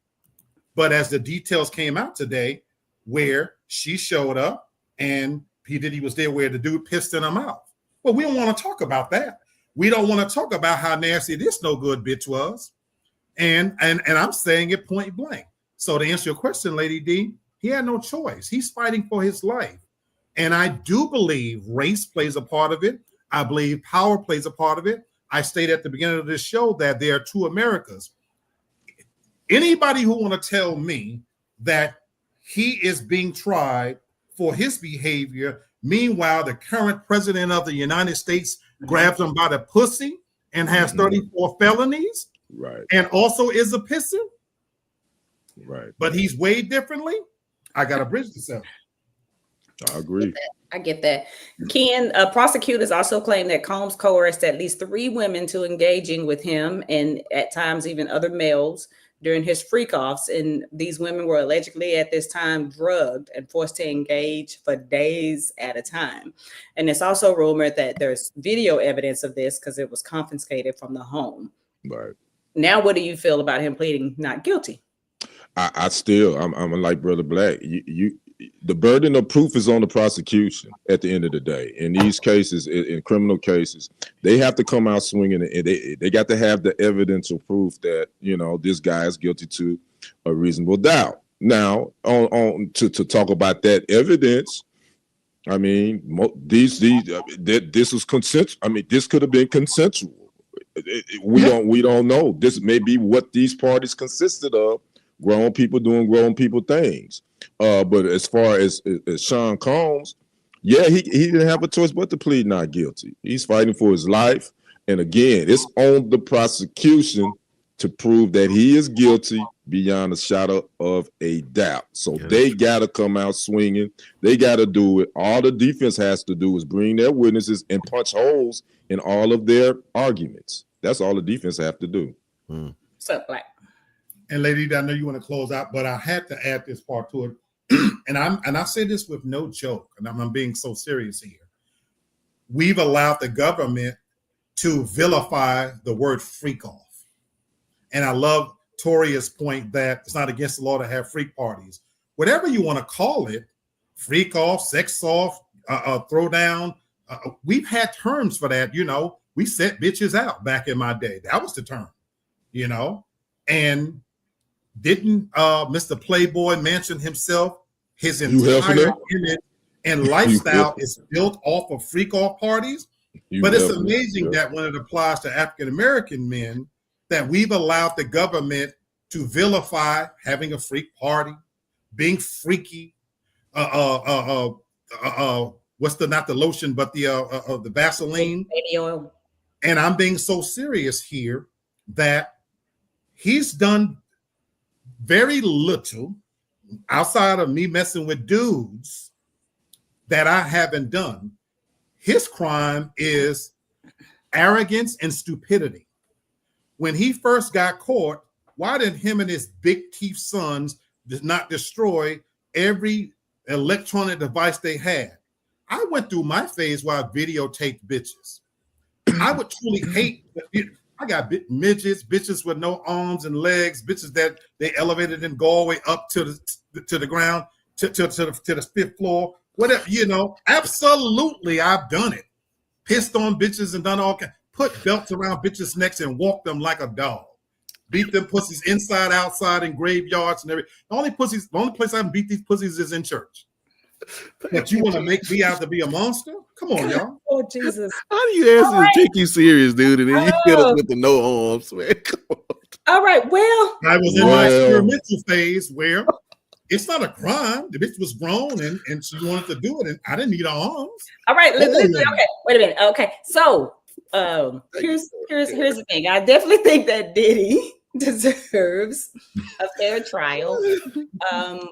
Speaker 7: But as the details came out today, where she showed up and P. Diddy was there where the dude pissed in her mouth. Well, we don't want to talk about that. We don't want to talk about how nasty this no good bitch was. And I'm saying it point blank. So to answer your question, Lady D, he had no choice. He's fighting for his life. And I do believe race plays a part of it. I believe power plays a part of it. I stated at the beginning of this show that there are two Americas. Anybody who want to tell me that he is being tried for his behavior, meanwhile, the current president of the United States grabs him by the pussy and has 34 felonies,
Speaker 5: right? And
Speaker 7: also is a pisser,
Speaker 5: right?
Speaker 7: But he's weighed differently. I got to bridge this up.
Speaker 5: I agree.
Speaker 2: I get that. Ken, prosecutors also claim that Combs coerced at least 3 women to engaging with him and at times even other males during his freak-offs. And these women were allegedly at this time drugged and forced to engage for days at a time. And it's also rumored that there's video evidence of this because it was confiscated from the home.
Speaker 5: Right.
Speaker 2: Now, what do you feel about him pleading not guilty?
Speaker 5: I'm like Brother Black. The burden of proof is on the prosecution at the end of the day. In these cases, in criminal cases, they have to come out swinging, and they got to have the evidence or proof that this guy is guilty to a reasonable doubt. Now, to talk about that evidence, I mean, this was consensual. I mean, this could have been consensual. We don't know. This may be what these parties consisted of. Grown people doing grown people things. But as far as Sean Combs, he didn't have a choice but to plead not guilty. He's fighting for his life. And again, it's on the prosecution to prove that he is guilty beyond a shadow of a doubt. So they got to come out swinging. They got to do it. All the defense has to do is bring their witnesses and punch holes in all of their arguments. That's all the defense have to do.
Speaker 2: What's up, Black?
Speaker 7: And Lady, I know you want to close out, but I had to add this part to it. and I say this with no joke, and I'm being so serious here. We've allowed the government to vilify the word freak off. And I love Toria's point that it's not against the law to have freak parties. Whatever you want to call it, freak off, sex off, throw down. We've had terms for that. We set bitches out back in my day. That was the term, And didn't Mr. Playboy mention himself? His entire image and lifestyle is built off of freak off parties. But it's amazing that when it applies to African-American men, that we've allowed the government to vilify having a freak party, being freaky, what's not the lotion, but the Vaseline.
Speaker 2: Baby oil.
Speaker 7: And I'm being so serious here that he's done very little outside of me messing with dudes that I haven't done. His crime is arrogance and stupidity. When he first got caught, why didn't him and his big teeth sons not destroy every electronic device they had? I went through my phase where I videotaped bitches. I would truly hate. I got midgets, bitches with no arms and legs, bitches that they elevated in Galway up to the ground, to the fifth floor, whatever, Absolutely, I've done it. Pissed on bitches and done all kinds. Put belts around bitches' necks and walk them like a dog. Beat them pussies inside, outside, in graveyards and everything. The only place I can beat these pussies is in church. But you want to make me out to be a monster? Come on, y'all.
Speaker 2: Oh, Jesus.
Speaker 1: How do you ask us to take you serious, dude? And then you hit us with the no arms, man. Come on.
Speaker 2: All right, well.
Speaker 7: I was in my experimental phase where it's not a crime. The bitch was grown and she wanted to do it, and I didn't need her arms. All right,
Speaker 2: okay, wait a minute. Okay, so here's the thing. I definitely think that Diddy deserves a fair trial.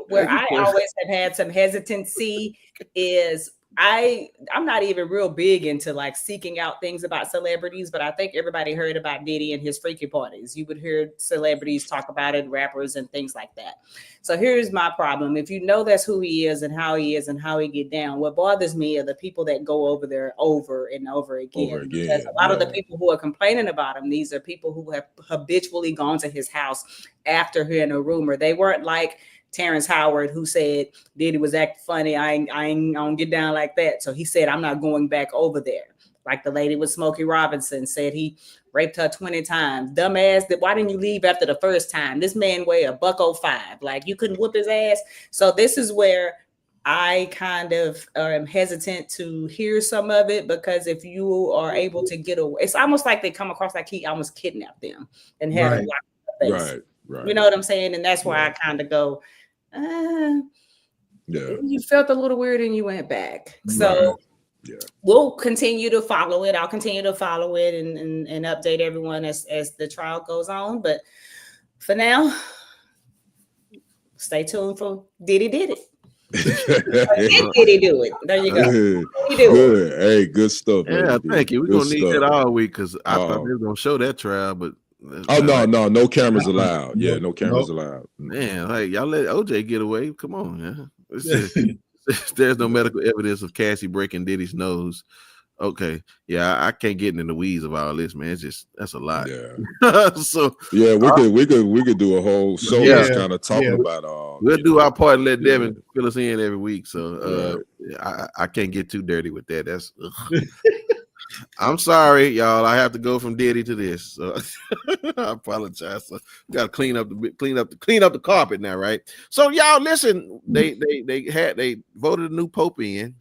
Speaker 2: Where I always have had some hesitancy is I'm not even real big into like seeking out things about celebrities, but I think everybody heard about Diddy and his freaky parties. You would hear celebrities talk about it, rappers and things like that. So here's my problem. If you know that's who he is and how he get down, what bothers me are the people that go over there over and over again. Because a lot of the people who are complaining about him, these are people who have habitually gone to his house after hearing a rumor. They weren't like Terrence Howard, who said Diddy was acting funny. I don't get down like that. So he said, I'm not going back over there. Like the lady with Smokey Robinson said he raped her 20 times. Dumbass, why didn't you leave after the first time? This man weighed $105. Like you couldn't whoop his ass. So this is where I kind of am hesitant to hear some of it, because if you are able to get away, it's almost like they come across like he almost kidnapped them and had them locked in the face. Right. You know what I'm saying? And that's where I kind of go, you felt a little weird and you went back. So we'll continue to follow it. I'll continue to follow it and update everyone as the trial goes on. But for now, stay tuned for Diddy Did It. Diddy do it. There you go.
Speaker 5: Good. Hey, good stuff.
Speaker 1: Yeah, thank you. We're going to need that all week because I thought they were going to show that trial, but
Speaker 5: no cameras allowed. Yeah, no cameras allowed.
Speaker 1: Man, like y'all let OJ get away. Come on, man. There's no medical evidence of Cassie breaking Diddy's nose. Okay, yeah, I can't get into the weeds of all this, man. It's just that's a lot.
Speaker 5: Yeah.
Speaker 1: So
Speaker 5: yeah, we could do a whole show just kind of talking about
Speaker 1: we'll do our part and let Devin fill us in every week. So I can't get too dirty with that. That's I'm sorry, y'all. I have to go from Diddy to this. So I apologize. So we got to clean up the carpet now, right? So y'all listen. They voted a new pope in,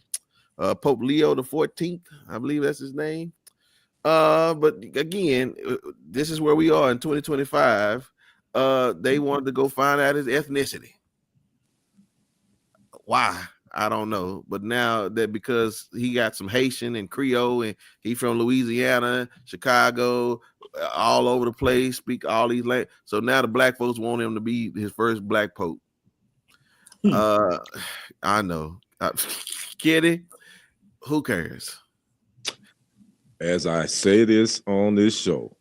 Speaker 1: Pope Leo the 14th. I believe that's his name. But again, this is where we are in 2025. They wanted to go find out his ethnicity. Why? I don't know, but now that because he got some Haitian and Creole and he from Louisiana, Chicago, all over the place, speak all these languages. So now the black folks want him to be his first black pope. I know. Kitty, who cares?
Speaker 5: As I say this on this show,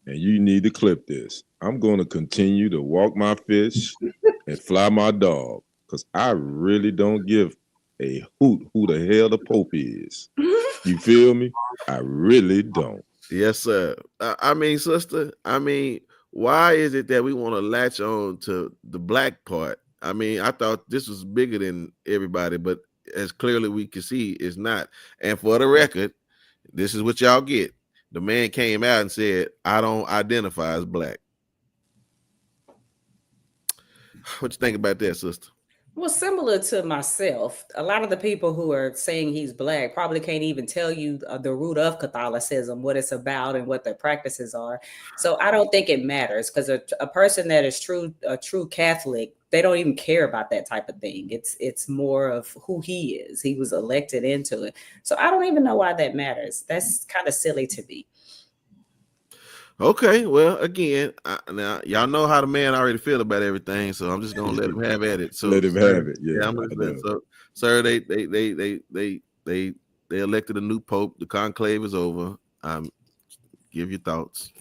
Speaker 5: and you need to clip this, I'm going to continue to walk my fish and fly my dog, because I really don't give a hoot who the hell the Pope is. You feel me? I really don't.
Speaker 1: Yes, sir. I mean, sister, why is it that we want to latch on to the black part? I mean, I thought this was bigger than everybody, but as clearly we can see, it's not. And for the record, this is what y'all get. The man came out and said, I don't identify as black. What you think about that, sister?
Speaker 2: Well, similar to myself, a lot of the people who are saying he's black probably can't even tell you the root of Catholicism, what it's about and what their practices are. So I don't think it matters, because a person that is a true Catholic, they don't even care about that type of thing. It's more of who he is. He was elected into it. So I don't even know why that matters. That's kind of silly to me.
Speaker 1: Okay, well, again, now y'all know how the man already feel about everything, so I'm just gonna let him have at it. So
Speaker 5: let him have it. Yeah,
Speaker 1: I'm gonna let, so, sir, they elected a new pope. The conclave is over. Give your thoughts.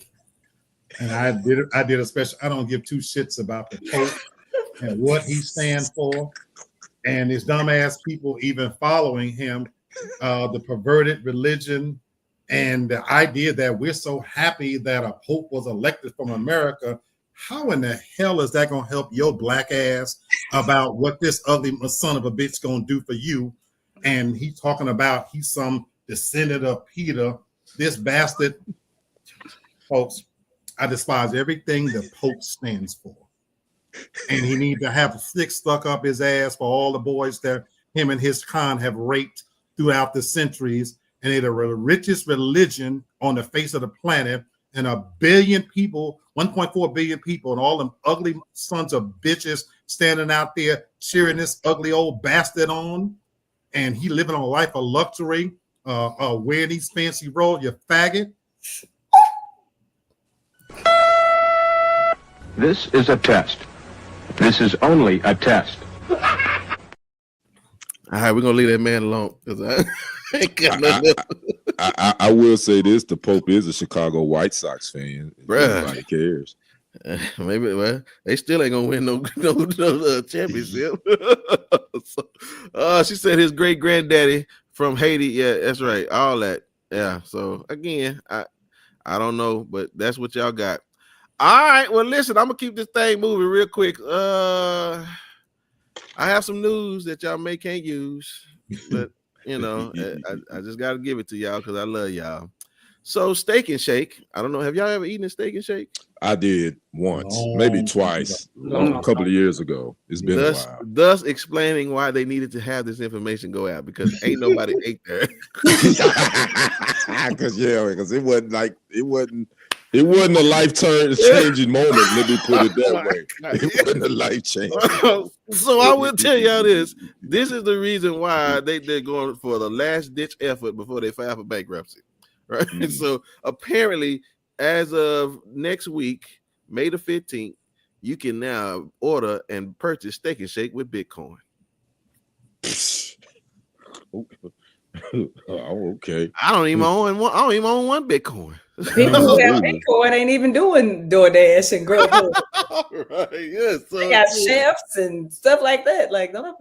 Speaker 7: And I did a special. I don't give two shits about the pope and what he stands for, and his dumbass people even following him, the perverted religion. And the idea that we're so happy that a pope was elected from America, how in the hell is that going to help your black ass about what this ugly son of a bitch going to do for you? And he's talking about he's some descendant of Peter, this bastard. Folks, I despise everything the Pope stands for. And he needs to have a stick stuck up his ass for all the boys that him and his con have raped throughout the centuries. And they're the richest religion on the face of the planet, and 1 billion people, 1.4 billion people, and all them ugly sons of bitches standing out there cheering this ugly old bastard on. And he living a life of luxury, wearing these fancy robes, you faggot.
Speaker 8: This is a test. This is only a test.
Speaker 1: All right, we're gonna leave that man alone, because
Speaker 5: I will say this: the Pope is a Chicago White Sox fan. Nobody cares.
Speaker 1: Maybe, well, they still ain't gonna win no championship. She said his great granddaddy from Haiti. Yeah, that's right. All that. Yeah. So again, I don't know, but that's what y'all got. All right. Well, listen, I'm gonna keep this thing moving real quick. I have some news that y'all can't use, but you know, I just got to give it to y'all because I love y'all. So Steak and Shake, I don't know, have y'all ever eaten a Steak and Shake?
Speaker 5: I did once, maybe twice, a couple of years ago. It's been a while. Thus
Speaker 1: explaining why they needed to have this information go out, because ain't nobody ate there.
Speaker 5: Because it wasn't a life-changing moment. Let me put it that way. It wasn't a life-changing.
Speaker 1: So I will tell y'all this. This is the reason why they're going for the last-ditch effort before they file for bankruptcy. Right? Mm-hmm. So apparently, as of next week, May the 15th, you can now order and purchase Steak and Shake with Bitcoin.
Speaker 5: Oh, okay.
Speaker 1: I don't even own one Bitcoin.
Speaker 2: People who have Bitcoin ain't even doing DoorDash and Grubhub.
Speaker 1: Right, yes. So,
Speaker 2: they got chefs and stuff like that. Like, nobody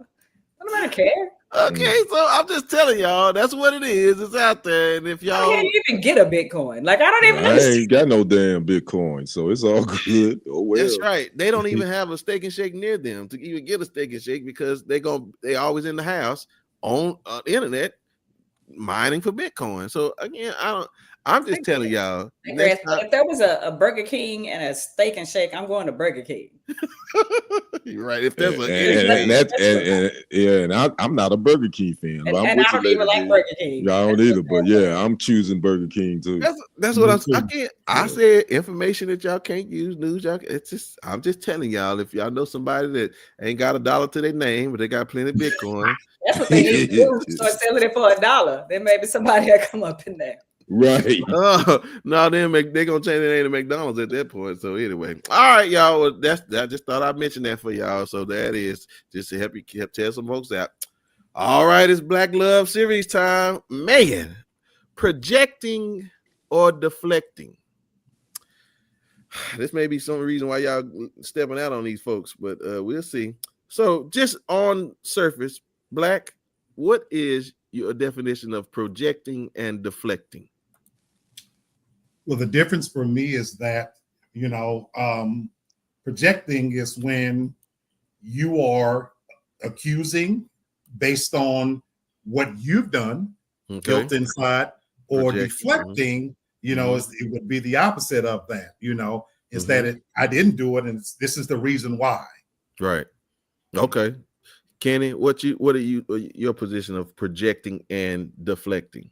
Speaker 2: care.
Speaker 1: Okay, so I'm just telling y'all, that's what it is. It's out there, and if y'all
Speaker 2: can't even get a Bitcoin, like I don't even.
Speaker 5: I ain't got no damn Bitcoin, so it's all good. Oh well.
Speaker 1: That's right. They don't even have a Steak and Shake near them to even get a Steak and Shake, because they always in the house on the internet mining for Bitcoin. So again, I'm just telling y'all.
Speaker 2: If there was a Burger King and a Steak and Shake, I'm going to Burger King.
Speaker 1: You're right. If there's
Speaker 5: I'm not a Burger King fan.
Speaker 2: And I don't even like Burger King.
Speaker 5: I don't either. But yeah, I'm choosing Burger King too.
Speaker 1: That's what I said. Information that y'all can't use, news y'all. I'm just telling y'all. If y'all know somebody that ain't got $1 to their name, but they got plenty of Bitcoin.
Speaker 2: That's what they need to do. Start selling it for $1. Then maybe somebody will come up in there.
Speaker 5: Right.
Speaker 1: No, they're gonna change their name to McDonald's at that point. So anyway, all right, y'all. Well, I just thought I'd mention that for y'all. So that is just to help tell some folks out. All right, it's Black Love Series time, man. Projecting or deflecting. This may be some reason why y'all stepping out on these folks, but we'll see. So just on surface, Black, what is your definition of projecting and deflecting?
Speaker 7: Well, the difference for me is that, projecting is when you are accusing based on what you've done, guilt inside, or deflecting, it would be the opposite of that, is that I didn't do it, and this is the reason why.
Speaker 1: Right. Okay. Kenny, what are your position of projecting and deflecting?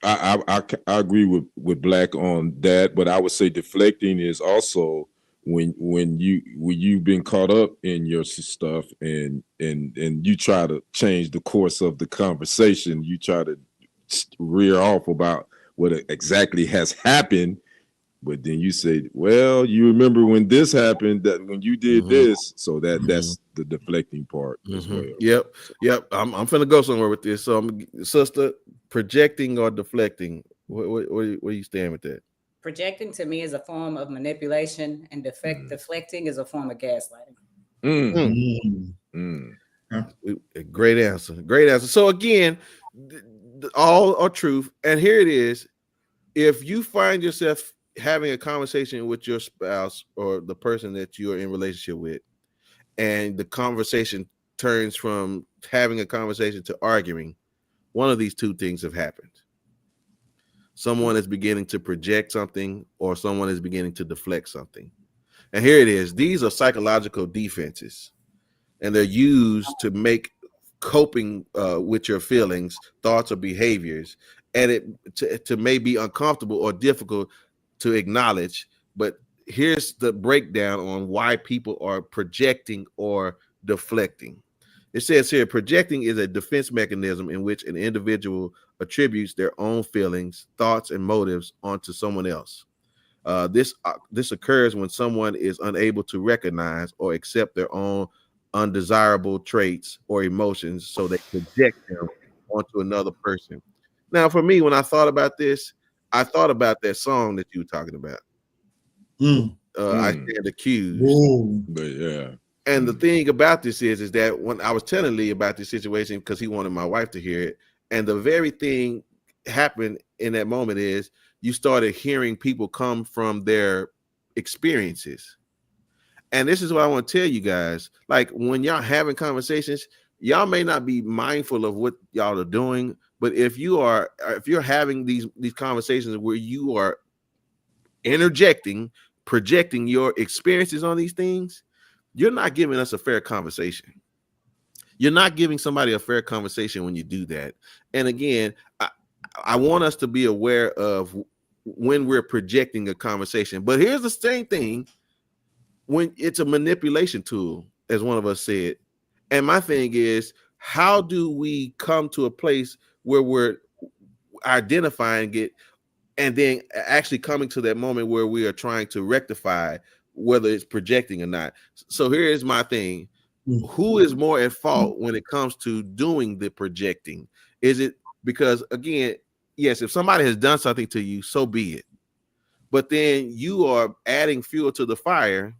Speaker 5: I agree with Black on that, but I would say deflecting is also when you've been caught up in your stuff and you try to change the course of the conversation, you try to rear off about what exactly has happened, but then you say, well, you remember when this happened, that when you did this, so that's the deflecting part as well.
Speaker 1: Yep. I'm finna go somewhere with this. So, sister, projecting or deflecting, where you stand with that?
Speaker 2: Projecting to me is a form of manipulation, and deflecting is a form of gaslighting.
Speaker 1: Great answer. So again, all are truth, and here it is. If you find yourself having a conversation with your spouse or the person that you're in relationship with, and the conversation turns from having a conversation to arguing, one of these two things have happened. Someone is beginning to project something, or someone is beginning to deflect something. And here it is. These are psychological defenses, and they're used to make coping with your feelings, thoughts, or behaviors, and it to may be uncomfortable or difficult to acknowledge. But here's the breakdown on why people are projecting or deflecting. It says here, projecting is a defense mechanism in which an individual attributes their own feelings, thoughts, and motives onto someone else. This occurs when someone is unable to recognize or accept their own undesirable traits or emotions, so they project them onto another person. Now, for me, when I thought about this, I thought about that song that you were talking about. I Stand Accused.
Speaker 5: But yeah.
Speaker 1: And the thing about this is that when I was telling Lee about this situation, because he wanted my wife to hear it, and the very thing happened in that moment is you started hearing people come from their experiences. And this is what I want to tell you guys. Like, when y'all having conversations, y'all may not be mindful of what y'all are doing, but if you're having these conversations where you are interjecting, projecting your experiences on these things, you're not giving us a fair conversation. You're not giving somebody a fair conversation when you do that. And again, I want us to be aware of when we're projecting a conversation. But here's the same thing. When it's a manipulation tool, as one of us said. And my thing is, how do we come to a place where we're identifying it and then actually coming to that moment where we are trying to rectify whether it's projecting or not? So here is my thing. Who is more at fault when it comes to doing the projecting? Is it because, again, yes, if somebody has done something to you, so be it. But then you are adding fuel to the fire.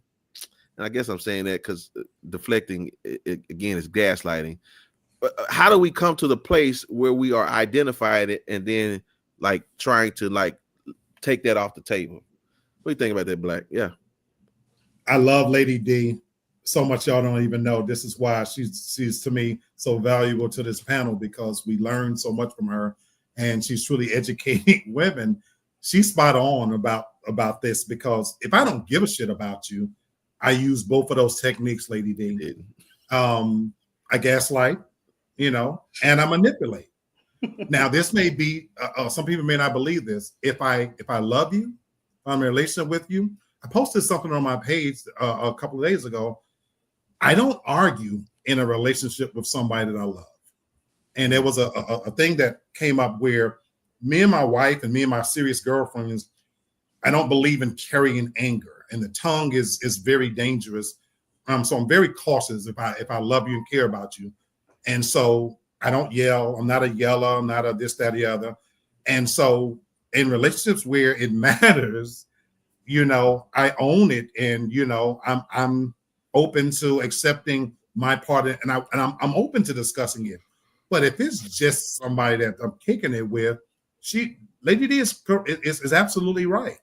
Speaker 1: And I guess I'm saying that because deflecting, again, is gaslighting. But how do we come to the place where we are identifying it and then like trying to like take that off the table? What do you think about that, Black? Yeah.
Speaker 7: I love Lady D so much. Y'all don't even know. This is why she's to me so valuable to this panel, because we learn so much from her, and she's truly educating women. She's spot on about this, because if I don't give a shit about you, I use both of those techniques, Lady D. I gaslight, and I manipulate. Now, this may be some people may not believe this. If I love you, if I'm in a relationship with you, I posted something on my page a couple of days ago. I don't argue in a relationship with somebody that I love. And there was a thing that came up where me and my wife and me and my serious girlfriends, I don't believe in carrying anger, and the tongue is very dangerous. So I'm very cautious if I love you and care about you, and so I don't yell. I'm not a yeller. I'm not a this, that, the other. And so in relationships where it matters, I own it, and I'm open to accepting my part, and I'm open to discussing it. But if it's just somebody that I'm kicking it with, Lady D is absolutely right.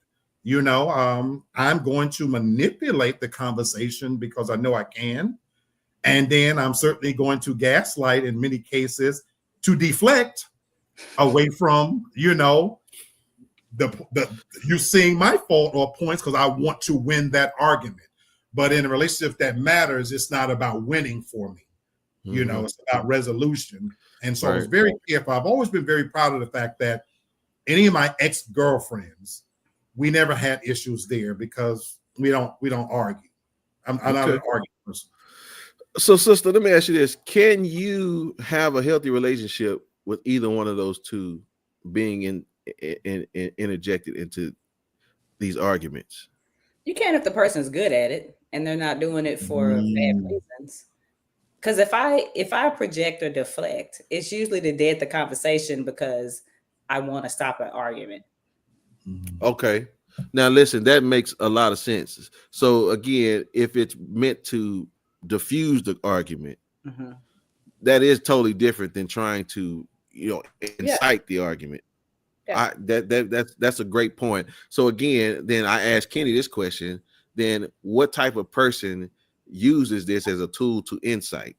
Speaker 7: I'm going to manipulate the conversation because I know I can. And then I'm certainly going to gaslight in many cases to deflect away from, you seeing my fault or points because I want to win that argument. But in a relationship that matters, it's not about winning for me. It's about resolution. And so I was very careful. I've always been very proud of the fact that any of my ex-girlfriends, we never had issues there because we don't argue. I'm not an arguing person.
Speaker 1: So, sister, let me ask you this: can you have a healthy relationship with either one of those two being interjected into these arguments?
Speaker 2: You can if the person's good at it and they're not doing it for bad reasons. Because if I project or deflect, it's usually to dead the conversation because I want to stop an argument.
Speaker 1: Okay. Now listen, that makes a lot of sense. So again, if it's meant to diffuse the argument, that is totally different than trying to, incite the argument. Yeah. That's a great point. So again, then I asked Kenny this question: then what type of person uses this as a tool to incite?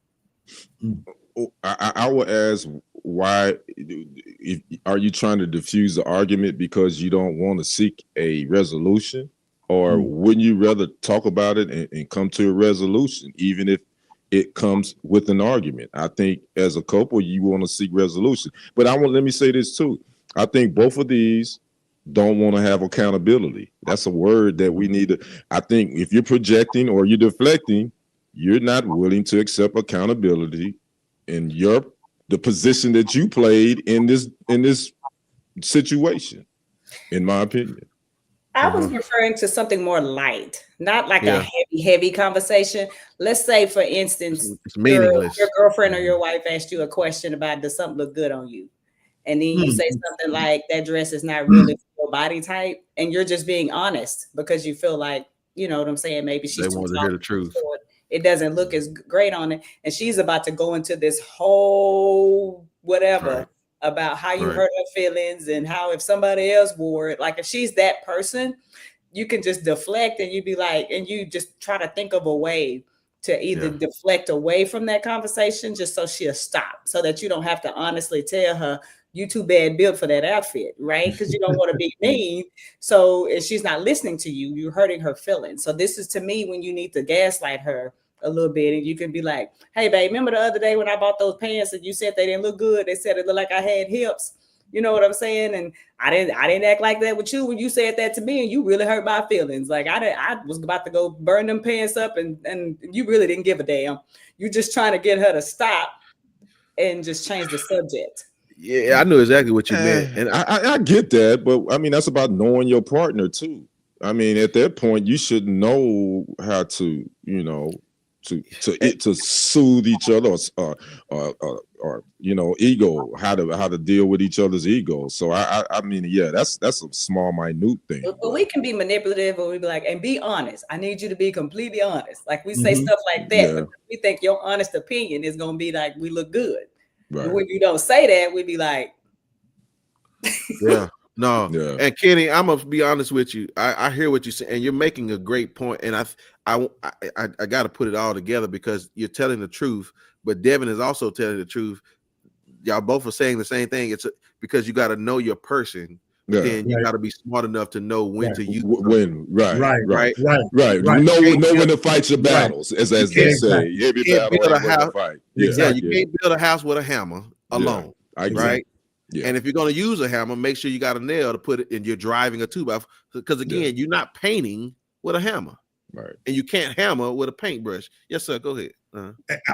Speaker 5: I would ask, why are you trying to diffuse the argument because you don't want to seek a resolution, or wouldn't you rather talk about it and come to a resolution, even if it comes with an argument? I think as a couple, you want to seek resolution. But let me say this too. I think both of these don't want to have accountability. That's a word that we need to. I think if you're projecting or you're deflecting, you're not willing to accept accountability in the position that you played in this situation, in my opinion.
Speaker 2: I was referring to something more light, not like a heavy conversation. Let's say, for instance,
Speaker 1: it's meaningless.
Speaker 2: Your girlfriend or your wife asked you a question about, does something look good on you? And then you say something like, that dress is not really for your body type. And you're just being honest because you feel like, you know what I'm saying? Maybe she's
Speaker 1: want to hear the truth.
Speaker 2: It doesn't look as great on it. And she's about to go into this whole whatever about how you hurt her feelings and how if somebody else wore it, like if she's that person, you can just deflect and you be like, and you just try to think of a way to either deflect away from that conversation just so she'll stop, so that you don't have to honestly tell her, you too bad built for that outfit, right? Because you don't want to be mean. So if she's not listening to you, you're hurting her feelings. So this is, to me, when you need to gaslight her a little bit, and you can be like, hey, babe, remember the other day when I bought those pants and you said they didn't look good? They said it looked like I had hips. You know what I'm saying? And I didn't act like that with you when you said that to me, and you really hurt my feelings. Like I was about to go burn them pants up, and you really didn't give a damn. You're just trying to get her to stop and just change the subject.
Speaker 1: Yeah, I knew exactly what you meant.
Speaker 5: And I get that, but I mean, that's about knowing your partner too. I mean, at that point, you should know how to, to soothe each other or ego, how to deal with each other's ego. So I mean, yeah, that's a small, minute thing.
Speaker 2: But we can be manipulative, or we be like, and be honest. I need you to be completely honest. Like we say stuff like that, but we think your honest opinion is gonna be like, we look good. Right. When you don't say that, we be like,
Speaker 1: And Kenny, I'm gonna be honest with you. I hear what you say, and you're making a great point. And I got to put it all together because you're telling the truth, but Devin is also telling the truth. Y'all both are saying the same thing. It's because you got to know your person. Then you got to be smart enough to know when to use
Speaker 5: right.
Speaker 1: Know
Speaker 5: when to fight your battles, as they say. Every battle has a fight.
Speaker 1: You can't build a house with a hammer alone, right? Yeah. And if you're going to use a hammer, make sure you got a nail to put it in. You're driving a 2x4 because again, you're not painting with a hammer,
Speaker 5: right? And
Speaker 1: you can't hammer with a paintbrush. Yes, sir. Go ahead.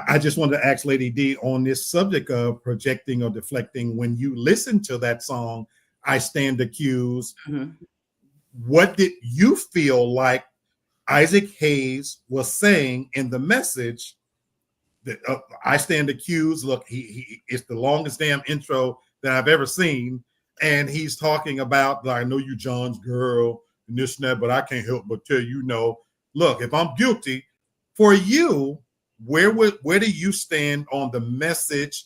Speaker 7: I just wanted to ask Lady D on this subject of projecting or deflecting. When you listen to that song, I stand accused.
Speaker 2: Mhm.
Speaker 7: What did you feel like Isaac Hayes was saying in the message that I stand accused? Look, he it's the longest damn intro that I've ever seen. And he's talking about, I know you John's girl and this and that, but I can't help but tell you, look, if I'm guilty, for you, where do you stand on the message?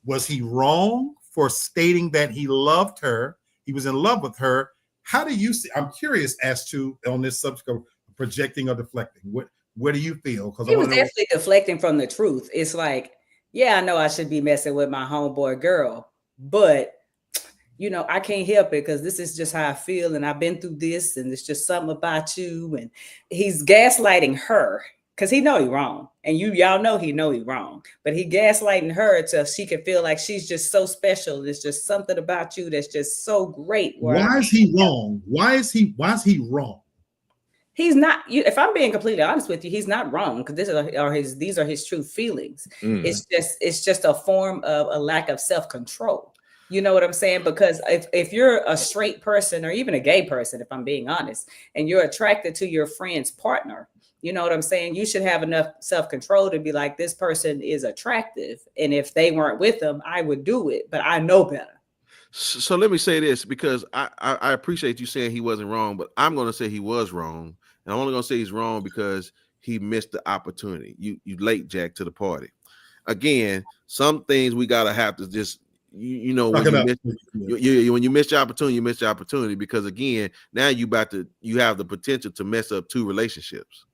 Speaker 7: Was he wrong for stating that he loved her? He was in love with her. How do you see? I'm curious as to on this subject of projecting or deflecting. What do you feel? Because
Speaker 2: he was definitely deflecting from the truth. It's like, yeah, I know I should be messing with my homeboy girl, but I can't help it because this is just how I feel, and I've been through this, and it's just something about you. And he's gaslighting her because he know he wrong, and y'all know he wrong, but he gaslighting her so she can feel like she's just so special. There's just something about you that's just so great.
Speaker 7: Why is he wrong? Why is he wrong?
Speaker 2: He's not. If I'm being completely honest with you, he's not wrong because these are his true feelings. It's just a form of a lack of self-control. You know what I'm saying? Because if you're a straight person or even a gay person, if I'm being honest, and you're attracted to your friend's partner, you know what I'm saying? You should have enough self-control to be like, this person is attractive. And if they weren't with them, I would do it, but I know better.
Speaker 1: So let me say this, because I appreciate you saying he wasn't wrong, but I'm going to say he was wrong. And I'm only going to say he's wrong because he missed the opportunity. You late, Jack, to the party. Again, some things we got to have to just, when you miss your opportunity, you miss your opportunity, because again, now you have the potential to mess up two relationships.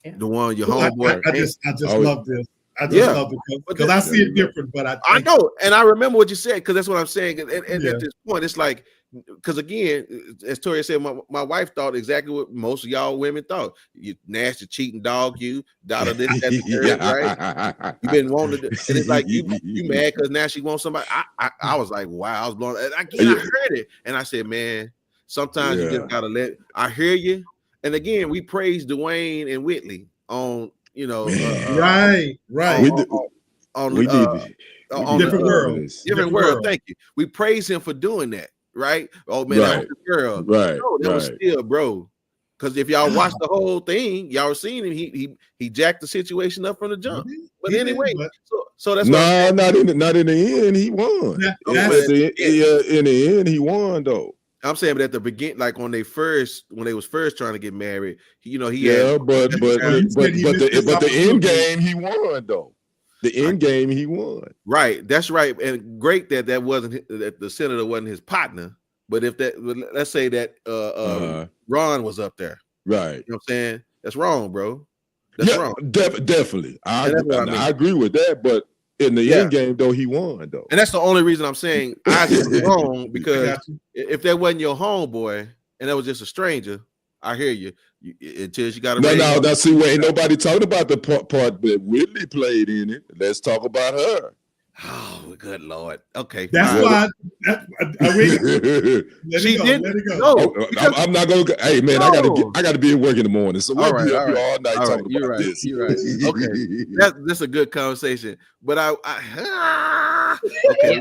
Speaker 1: Yeah. The one your homeboy.
Speaker 7: I just love this. I just love it because I see it different, but I
Speaker 1: know, and I remember what you said, because that's what I'm saying. And at this point, it's like, because again, as Toria said, my wife thought exactly what most of y'all women thought. You nasty, cheating dog, you daughter this, that, right? You've been wanting to, and it's like you mad because now she wants somebody. I was like, wow, I was blown. And again, I heard it, and I said, man, sometimes you just gotta I hear you. And again, we praise Dwayne and Whitley on.
Speaker 7: Right.
Speaker 1: Different world. Thank you. We praise him for doing that, right? Oh man, that was the girl.
Speaker 5: Right.
Speaker 1: No, that was still, bro. Because if y'all watched the whole thing, y'all seen him. He jacked the situation up from the jump. But anyway, so that's
Speaker 5: not in the end. He won. In the end, he won though.
Speaker 1: I'm saying, but at the beginning, like when they was first trying to get married, but the end game he won though. The end game he won. Right, that's right, and great that wasn't that the senator wasn't his partner. But if let's say that Ron was up there,
Speaker 5: right?
Speaker 1: You know what I'm saying? That's wrong, bro. That's wrong.
Speaker 5: Definitely. I agree with that, but. In the end game, though, he won, though.
Speaker 1: And that's the only reason I'm saying Isaac was wrong, because if that wasn't your homeboy and that was just a stranger, I hear you. Until she got
Speaker 5: a now see, ain't nobody talking about the part that Whitley played in it. Let's talk about her.
Speaker 1: Oh, good Lord. Okay.
Speaker 7: That's why.
Speaker 1: She didn't.
Speaker 5: No, I'm not going to. Hey, man, I got to be at work in the morning. So we'll be up here all night talking about this.
Speaker 1: You're right. Okay. That's a good conversation. But okay, I'm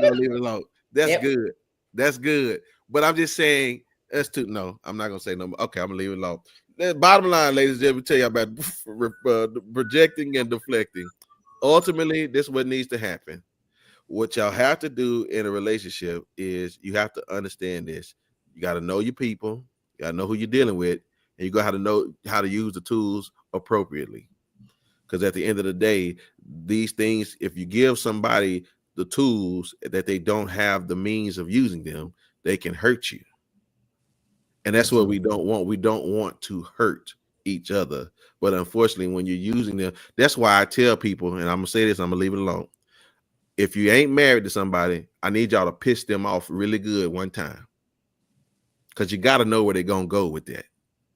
Speaker 1: going to leave it alone. That's good. That's good. But I'm just saying, no, I'm not going to say no more. Okay, I'm going to leave it alone. The bottom line, ladies and gentlemen, tell you about projecting and deflecting. Ultimately, this is what needs to happen. What y'all have to do in a relationship is you have to understand this. You got to know your people. You got to know who you're dealing with. And you got to know how to use the tools appropriately. Because at the end of the day, these things, if you give somebody the tools that they don't have the means of using them, they can hurt you. And that's what we don't want. We don't want to hurt each other. But unfortunately, when you're using them, that's why I tell people, and I'm going to say this, I'm going to leave it alone. If you ain't married to somebody, I need y'all to piss them off really good one time. Because you got to know where they're going to go with that.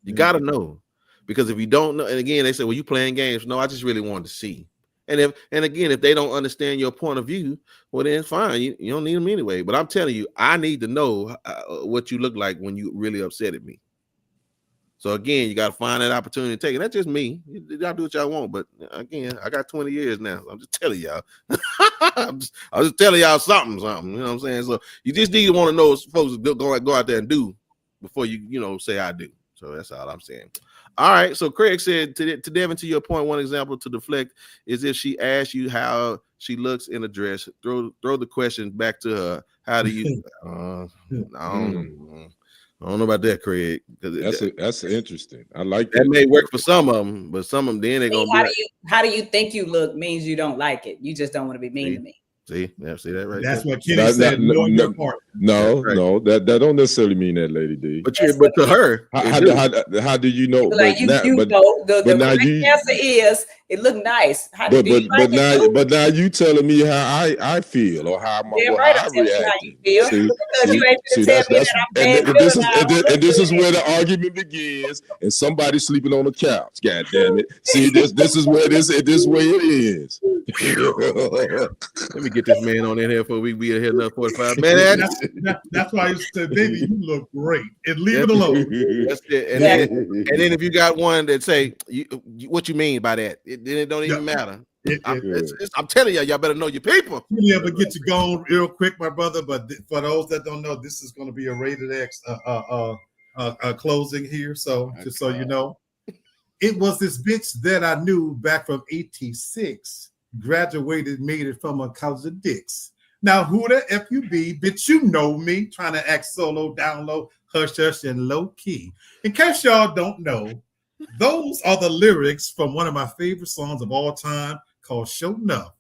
Speaker 1: You got to know. Because if you don't know, and again, they say, well, you playing games. No, I just really wanted to see. And again, if they don't understand your point of view, well, then it's fine. You don't need them anyway. But I'm telling you, I need to know what you look like when you really upset at me. So again, you got to find that opportunity to take it. That's just me. Y'all do what y'all want. But again, I got 20 years now. So I'm just telling y'all. I was just telling y'all something. You know what I'm saying? So you just need to want to know what folks go out there and do before you say I do. So that's all I'm saying. All right. So Craig said to Devin, to your point, one example to deflect is if she asks you how she looks in a dress, throw the question back to her. How do you? I don't know about that, Craig.
Speaker 5: That's interesting. I like
Speaker 1: that. May work for some of them, but some of them then they're gonna be
Speaker 2: how do you think you look means you don't like it. You just don't want to be mean to me.
Speaker 1: See that right?
Speaker 7: That's what Kenny said.
Speaker 5: No, that don't necessarily mean that, Lady D.
Speaker 1: But to her,
Speaker 5: how do you know?
Speaker 2: Like the answer is it look nice.
Speaker 5: But now you telling me how I feel or how I react.
Speaker 2: How you feel. Because you ain't gonna tell me that I'm
Speaker 5: and this is where the argument begins. And somebody sleeping on the couch. God damn it! See this is where this way it is.
Speaker 1: Let me get this man on in here before we be here another 45 minutes.
Speaker 7: That's why I said, baby, you look great. And leave it alone.
Speaker 1: That's it. And then if you got one that say, what you mean by that? Then it don't even matter. I'm telling y'all better know your people.
Speaker 7: Yeah, but get you going real quick, my brother. But for those that don't know, this is going to be a rated X closing here. So just so you know, it was this bitch that I knew back from 86. Graduated, made it from a college of dicks. Now, who the F you be? Bitch, you know me. Trying to act solo, down low, hush, hush, and low key. In case y'all don't know, those are the lyrics from one of my favorite songs of all time called Show Enough.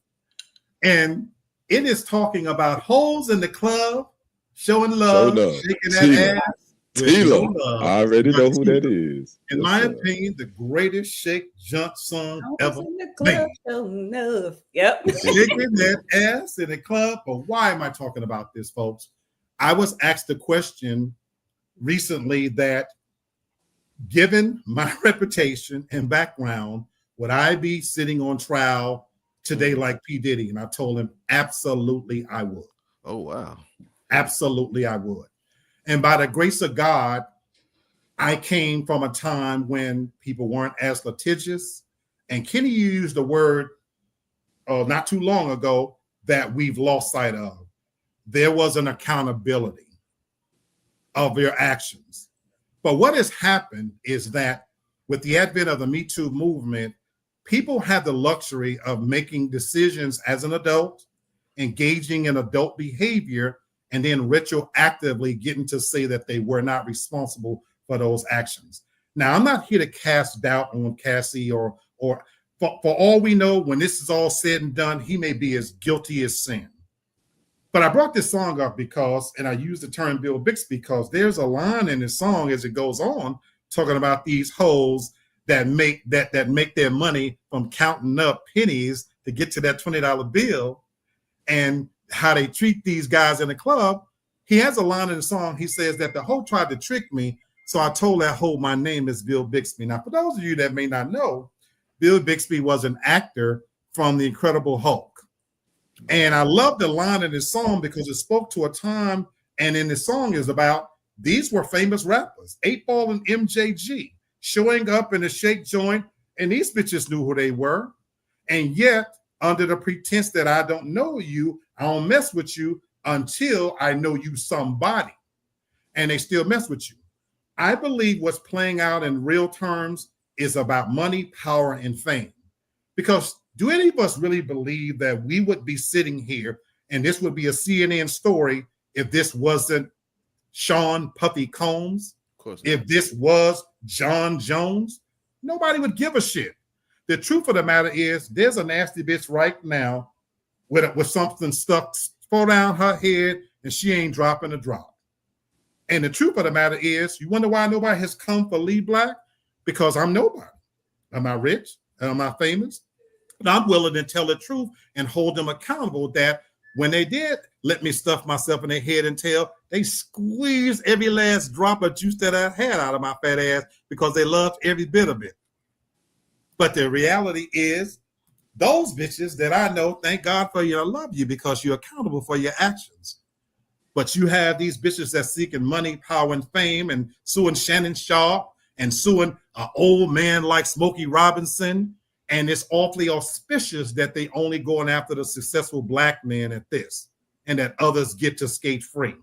Speaker 7: And it is talking about hoes in the club, showing love, shaking that ass.
Speaker 5: Tila. I already know who that is.
Speaker 7: In my opinion, the greatest shake jump song ever made.
Speaker 2: Yep.
Speaker 7: Shaking that ass in the club. But why am I talking about this, folks? I was asked a question recently that, given my reputation and background, would I be sitting on trial today like P. Diddy? And I told him, absolutely I would.
Speaker 1: Oh, wow.
Speaker 7: Absolutely I would. And by the grace of God, I came from a time when people weren't as litigious. And Kenny used the word not too long ago that we've lost sight of. There was an accountability of your actions. But what has happened is that with the advent of the Me Too movement, people have the luxury of making decisions as an adult, engaging in adult behavior, and then retroactively getting to say that they were not responsible for those actions. Now, I'm not here to cast doubt on Cassie or for all we know, when this is all said and done, he may be as guilty as sin. But I brought this song up because, and I use the term Bill Bixby because there's a line in this song as it goes on talking about these hoes that make their money from counting up pennies to get to that $20 bill, and how they treat these guys in the club. He has a line in the song. He says that the hoe tried to trick me, so I told that hoe my name is Bill Bixby. Now, for those of you that may not know, Bill Bixby was an actor from The Incredible Hulk. And I love the line in this song because it spoke to a time, and in the song is about, these were famous rappers, 8Ball and MJG, showing up in a shake joint, and these bitches knew who they were. And yet, under the pretense that I don't know you, I don't mess with you until I know you somebody. And they still mess with you. I believe what's playing out in real terms is about money, power, and fame. Because do any of us really believe that we would be sitting here and this would be a CNN story if this wasn't Sean Puffy Combs?
Speaker 1: Of course not.
Speaker 7: If this was John Jones? Nobody would give a shit. The truth of the matter is there's a nasty bitch right now with something stuck down her head and she ain't dropping a drop. And the truth of the matter is, you wonder why nobody has come for Lee Black? Because I'm nobody. I'm not rich and I'm not famous. But I'm willing to tell the truth and hold them accountable that when they did let me stuff myself in their head and tail, they squeezed every last drop of juice that I had out of my fat ass because they loved every bit of it. But the reality is, those bitches that I know, thank God for you, I love you because you're accountable for your actions. But you have these bitches that seeking money, power, and fame and suing Shannon Sharpe and suing an old man like Smokey Robinson And it's awfully auspicious that they only going after the successful black men at this, and that others get to skate free.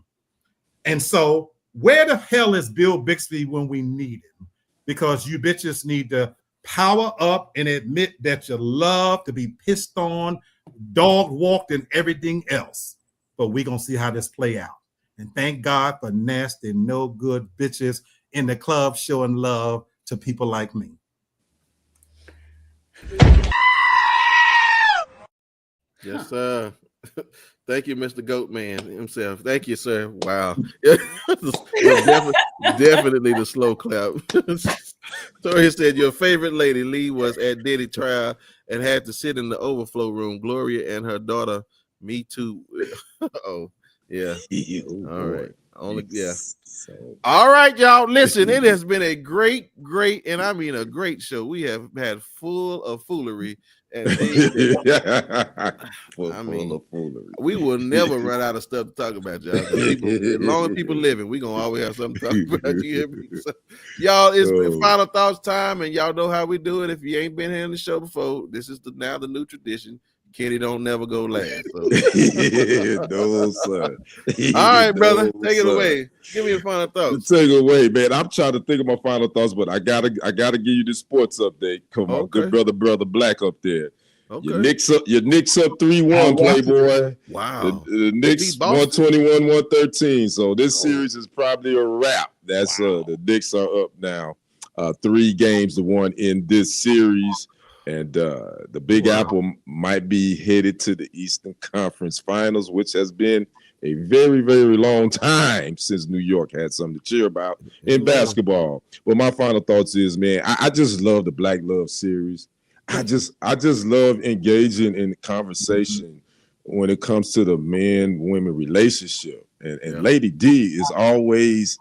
Speaker 7: And so where the hell is Bill Bixby when we need him? Because you bitches need to power up and admit that you love to be pissed on, dog walked, and everything else. But we're going to see how this play out. And thank God for nasty, no good bitches in the club showing love to people like me.
Speaker 1: Yes, sir. Thank you, Mr. Goat Man himself. Thank you, sir. Wow. definitely the slow clap. Tori said your favorite lady, Lee, was at Diddy trial and had to sit in the overflow room. Gloria and her daughter, me too. Oh, yeah. All right. All right, y'all. Listen, it has been a great, and I mean a great show. We have had full of foolery. And we will never run out of stuff to talk about, y'all. As long as people living, we're gonna always have something to talk about. So, y'all, it's final thoughts time, and y'all know how we do it. If you ain't been here in the show before, this is now the new tradition. Kenny don't never go last. So.
Speaker 5: No, sir.
Speaker 1: All right, brother, take it away. Give me your final thoughts.
Speaker 5: Take it away, man. I'm trying to think of my final thoughts, but I gotta give you the sports update. Come on, good brother Black up there. Okay. Your Knicks up 3-1, Playboy.
Speaker 1: Wow.
Speaker 5: The Knicks 121-113. So this series is probably a wrap. That's the Knicks are up now. 3 games to 1 in this series. And the Big Apple might be headed to the Eastern Conference Finals, which has been a very, very long time since New York had something to cheer about in basketball. But my final thoughts is, man, I just love the Black Love series. I just love engaging in conversation when it comes to the man-women relationship. And Lady D is always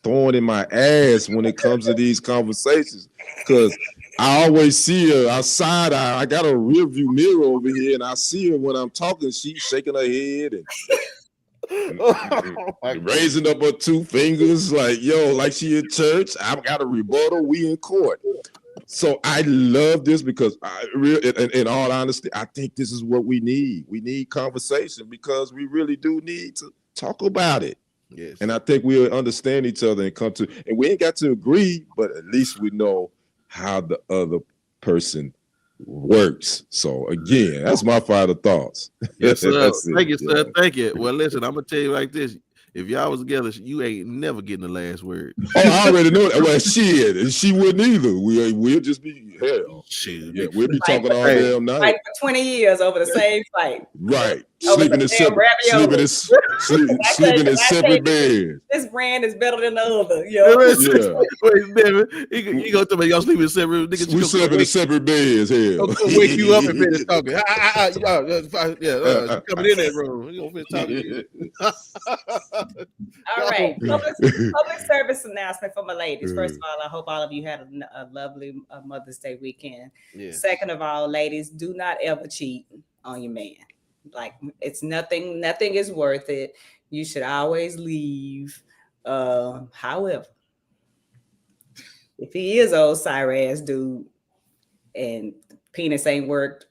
Speaker 5: throwing in my ass when it comes to these conversations, because I always see her outside. I got a rear view mirror over here, and I see her when I'm talking. She's shaking her head and raising up her 2 fingers like she in church. I've got a rebuttal. We in court. So I love this because in all honesty, I think this is what we need. We need conversation because we really do need to talk about it.
Speaker 1: Yes.
Speaker 5: And I think we'll understand each other and we ain't got to agree, but at least we know how the other person works. So again, that's my final thoughts.
Speaker 1: Yes, sir. Thank you, sir. Thank you. Well, listen, I'm gonna tell you like this. If y'all was together, you ain't never getting the last word.
Speaker 5: Oh, I already know that. Well, shit, and she wouldn't either. We'll just be hell.
Speaker 1: Shit.
Speaker 5: Yeah, we'll be talking all damn night.
Speaker 2: Fight for 20 years over the same fight.
Speaker 5: Right. Sleeping in separate beds.
Speaker 2: This brand is better than the other.
Speaker 1: You go tell me y'all sleep in separate niggas.
Speaker 5: We sleep in separate beds. Hell.
Speaker 1: Wake you up and finish talking. Coming in that room. You gonna finish talking.
Speaker 2: All right. Public service announcement for my ladies. First of all, I hope all of you had a lovely Mother's Day weekend. Yeah. Second of all, ladies, do not ever cheat on your man. Like, it's nothing is worth it. You should always leave. However, if he is old siren ass dude and penis ain't worked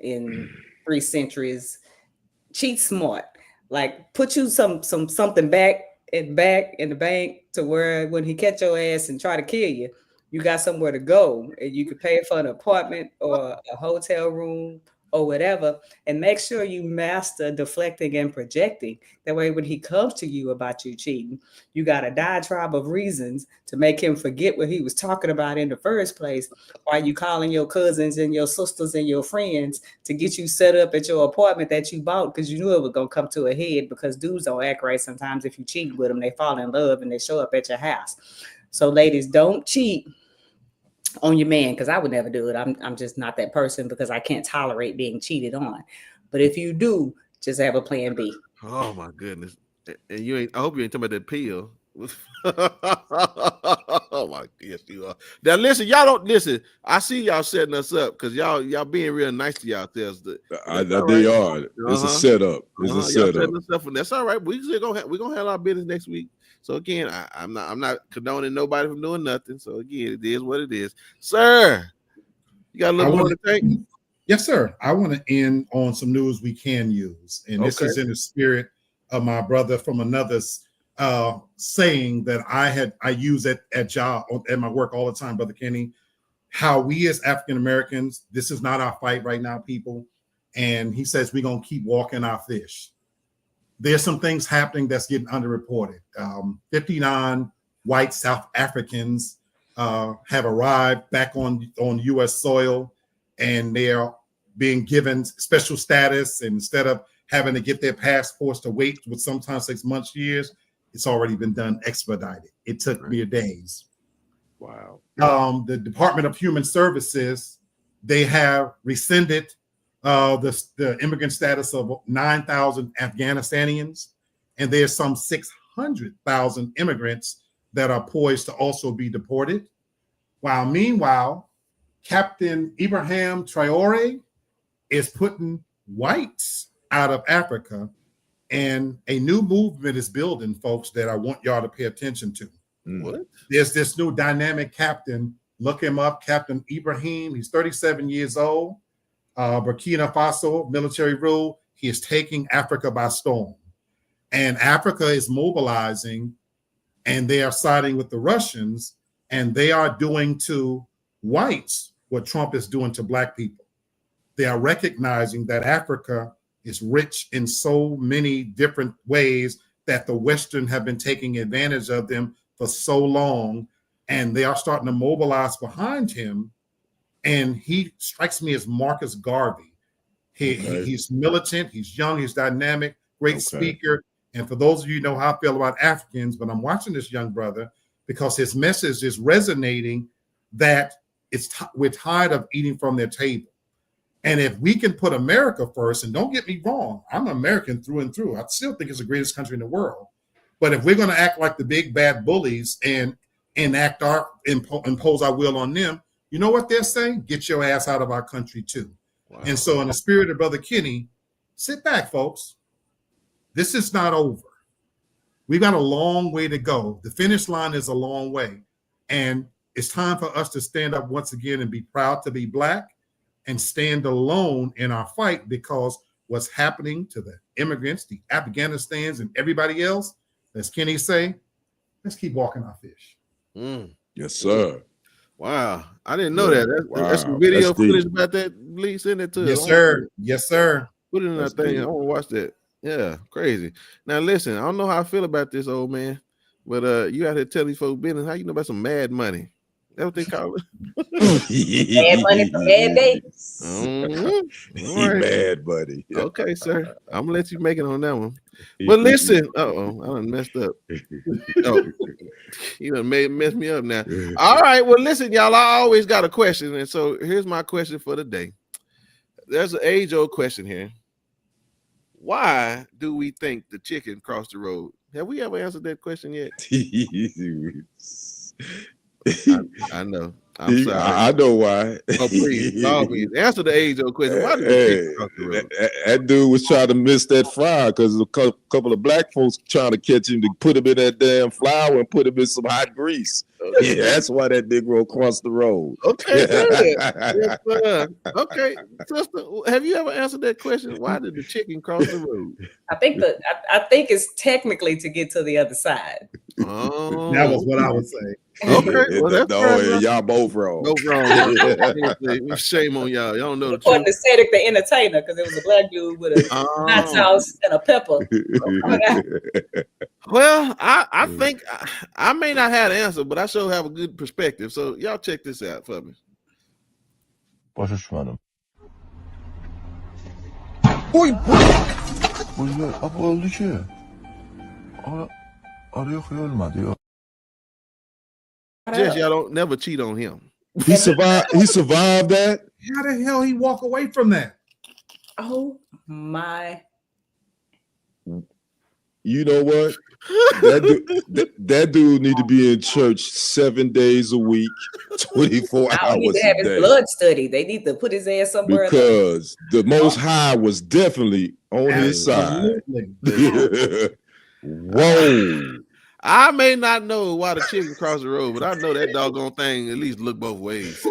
Speaker 2: in 3 centuries, cheat smart. Like, put you something back in the bank to where when he catch your ass and try to kill you, you got somewhere to go and you could pay for an apartment or a hotel room or whatever, and make sure you master deflecting and projecting. That way, when he comes to you about you cheating, you got a diatribe of reasons to make him forget what he was talking about in the first place, while you calling your cousins and your sisters and your friends to get you set up at your apartment that you bought because you knew it was going to come to a head, because dudes don't act right sometimes. If you cheat with them, they fall in love and they show up at your house. So ladies, don't cheat on your man, because I would never do it. I'm just not that person, because I can't tolerate being cheated on. But if you do, just have a plan B.
Speaker 1: Oh my goodness. And I hope you ain't talking about that pill. Oh my goodness, you are. Now listen, y'all don't listen. I see y'all setting us up because y'all being real nice to yourselves.
Speaker 5: They are. It's a setup. It's a setup.
Speaker 1: That's all right. We're gonna handle our business next week. So again, I'm not condoning nobody from doing nothing. So again, it is what it is, sir. You got a little more to take?
Speaker 7: Yes, sir. I want to end on some news we can use. And this is in the spirit of my brother from another saying that I use at job, at my work all the time, Brother Kenny. How we as African Americans, this is not our fight right now, people. And he says we're going to keep walking our fish. There's some things happening that's getting underreported. 59 white South Africans have arrived back on U.S. soil, and they're being given special status. And instead of having to get their passports to wait, which sometimes takes months, years, it's already been done expedited. It took mere days.
Speaker 5: Wow.
Speaker 7: The Department of Human Services, they have rescinded the immigrant status of 9,000 Afghanistanians, and there's some 600,000 immigrants that are poised to also be deported. While meanwhile, Captain Ibrahim Traore is putting whites out of Africa, and a new movement is building, folks, that I want y'all to pay attention to.
Speaker 1: What?
Speaker 7: There's this new dynamic captain. Look him up, Captain Ibrahim. He's 37 years old. Burkina Faso military rule. He is taking Africa by storm. And Africa is mobilizing, and they are siding with the Russians, and they are doing to whites what Trump is doing to black people. They are recognizing that Africa is rich in so many different ways that the Western have been taking advantage of them for so long, and they are starting to mobilize behind him. And he strikes me as Marcus Garvey. He's militant, he's young, he's dynamic, great speaker. And for those of you who know how I feel about Africans, but I'm watching this young brother because his message is resonating that we're tired of eating from their table. And if we can put America first, and don't get me wrong, I'm American through and through. I still think it's the greatest country in the world. But if we're going to act like the big bad bullies and impose our will on them, you know what they're saying? Get your ass out of our country too. Wow. And so in the spirit of Brother Kenny, sit back, folks. This is not over. We've got a long way to go. The finish line is a long way. And it's time for us to stand up once again and be proud to be black and stand alone in our fight, because what's happening to the immigrants, the Afghanistans, and everybody else, as Kenny say, let's keep walking our fish.
Speaker 5: Yes, sir.
Speaker 1: Wow. I didn't know that. That's some video footage about that. Please send it to us.
Speaker 7: Yes, sir. Yes, sir.
Speaker 1: Put it in that thing. I want to watch that. Yeah, crazy. Now, listen, I don't know how I feel about this, old man, but you out here telling these folks business. How you know about some mad money? That's what they call it.
Speaker 2: Bad money for bad days.
Speaker 1: Right.
Speaker 5: Mad buddy.
Speaker 1: Okay, sir. I'm gonna let you make it on that one. But listen, I done messed up. Oh, you done messed me up now. All right. Well, listen, y'all. I always got a question, and so here's my question for the day. There's an age-old question here. Why do we think the chicken crossed the road? Have we ever answered that question yet? I know. I'm sorry.
Speaker 5: I know why.
Speaker 1: Oh, please answer the age-old question. Why did the chicken cross the road?
Speaker 5: That dude was trying to miss that fry because a couple of black folks trying to catch him to put him in that damn flour and put him in some hot grease. Yeah, that's why that Negro crossed the road.
Speaker 1: Okay, yes, okay, sister, have you ever answered that question? Why did the chicken cross the road?
Speaker 2: I think it's technically to get to the other side.
Speaker 1: Oh,
Speaker 7: that was what I would say.
Speaker 1: Okay, well, that's
Speaker 5: y'all both wrong.
Speaker 1: Both wrong. Shame on y'all. Y'all don't know the truth.
Speaker 2: According to Cedric the Entertainer, because it was a black dude with a hot sauce and a pepper.
Speaker 1: Well, I think I may not have the answer, but I sure have a good perspective. So y'all check this out for me.
Speaker 9: Başa düşmanım. Oy! Bu öldü ki. Arıyor ki ölmedi ya.
Speaker 1: Just y'all don't never cheat on him.
Speaker 5: He survived that?
Speaker 7: How the hell he walk away from that?
Speaker 2: Oh my.
Speaker 5: You know what? That dude need to be in church 7 days a week, 24 hours
Speaker 2: They need to have his blood study. They need to put his ass somewhere.
Speaker 5: Because the Most High was definitely on his side. Whoa.
Speaker 1: I may not know why the chicken crossed the road, but I know that doggone thing at least look both ways.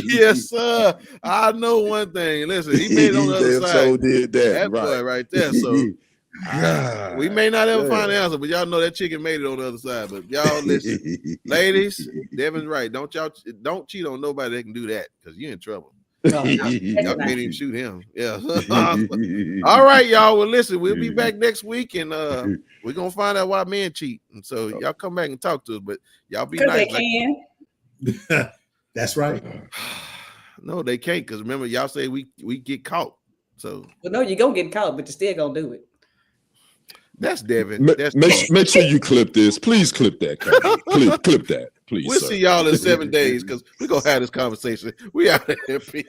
Speaker 1: Yes, sir. I know one thing. Listen, he made it on the other side.
Speaker 5: So did that,
Speaker 1: Boy right there. So we may not ever find the answer, but y'all know that chicken made it on the other side. But y'all listen, ladies, Devin's right. Don't cheat on nobody that can do that because you're in trouble. Y'all can't even shoot him. Yeah. All right, y'all. Well, listen, we'll be back next week, and we're gonna find out why men cheat. And so y'all come back and talk to us, but y'all be nice.
Speaker 2: They can.
Speaker 7: That's right.
Speaker 1: No, they can't, because remember, y'all say we get caught. So
Speaker 2: Well, no, you're gonna get caught, but you're still gonna do it.
Speaker 1: that's Devin.
Speaker 5: Make sure you clip this. Please clip that. Please clip that. Please.
Speaker 1: We'll
Speaker 5: sir.
Speaker 1: see y'all in 7 days because we're gonna have this conversation. We out of here. Peace.